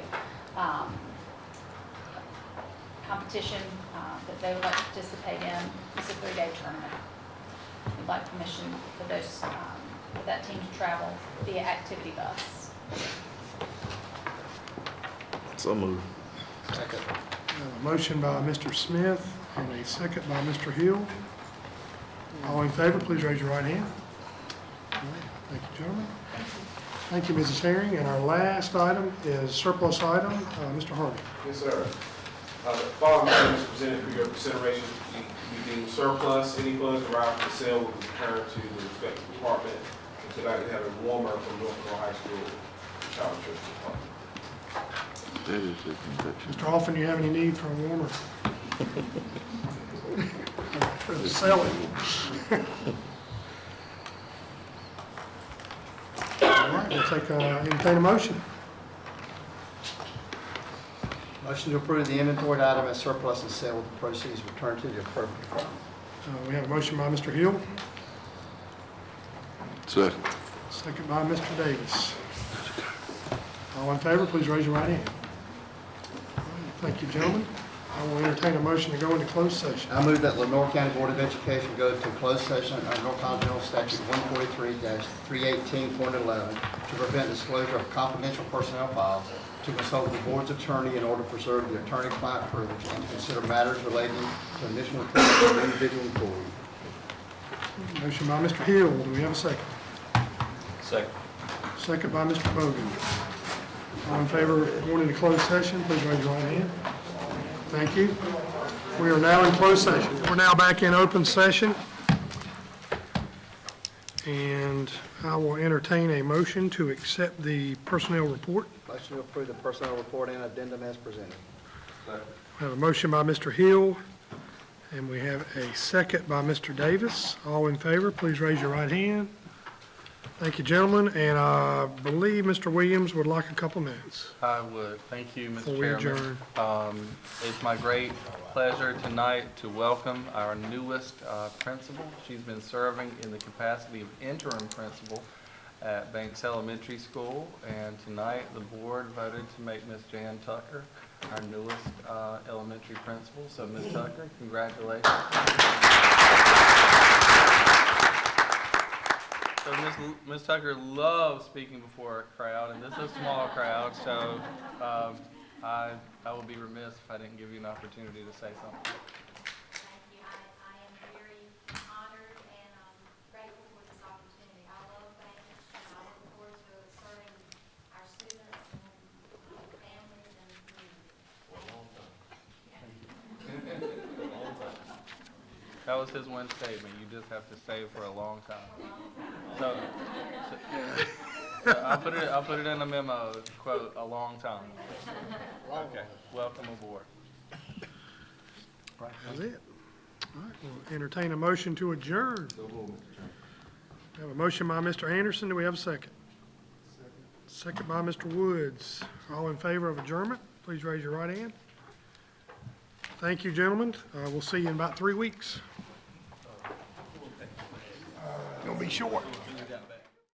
competition that they would like to participate in. It's a 3-day tournament. We'd like permission for those for that team to travel via activity bus. So moved. Second. A motion by Mr. Smith and a second by Mr. Hill. All in favor, please raise your right hand. All right, thank you, gentlemen. Thank you, Mrs. Herring. And our last item is surplus item. Mr. Harvey. Yes, sir. The following item is presented for your consideration. We deem surplus. Any funds derived from the sale will be returned to the respective department. And tonight we have a warmer from North Carolina High School Child Nutrition Department. Mr. Hoffman, you have any need for a warmer? For the selling. All right, we'll entertain a motion. Motion to approve the inventory item as surplus and sale with the proceeds returned to the appropriate department. We have a motion by Mr. Hill, Second. second by Mr. Davis. All in favor, please raise your right hand. All right, thank you, gentlemen. I will entertain a motion to go into closed session. I move that Lenore County Board of Education go to closed session under North Carolina General Statute 143-318.11 to prevent disclosure of confidential personnel files, to consult the board's attorney in order to preserve the attorney-client privilege, and to consider matters relating to initial employment of an individual employee. Motion by Mr. Hill. Do we have a second? Second. Second by Mr. Bogan. All in favor of going into closed session, please raise your right hand. Thank you. We are now in closed session. We're now back in open session. And I will entertain a motion to accept the personnel report. Motion to approve the personnel report and addendum as presented. We have a motion by Mr. Hill, and we have a second by Mr. Davis. All in favor, please raise your right hand. Thank you, gentlemen, and I believe Mr. Williams would like a couple minutes. I would. Thank you, Mr. Before we Chairman. It's my great pleasure tonight to welcome our newest principal. She's been serving in the capacity of interim principal at Banks Elementary School, and tonight the board voted to make Ms. Jan Tucker our newest elementary principal. So, Ms. Tucker, congratulations. So Ms. Tucker loves speaking before a crowd, and this is a small crowd, so I will be remiss if I didn't give you an opportunity to say something. Thank you. I am very honored and grateful for this opportunity. I love banks, and I look forward to serving our students and families and community. That was his one statement. You just have to stay for a long time. So I'll put it in a memo, quote, a long time. Okay, welcome aboard. That's it. All right, we'll entertain a motion to adjourn. We have a motion by Mr. Anderson. Do we have a second? Second by Mr. Woods. All in favor of adjournment, please raise your right hand. Thank you, gentlemen. We'll see you in about 3 weeks. Gonna be short.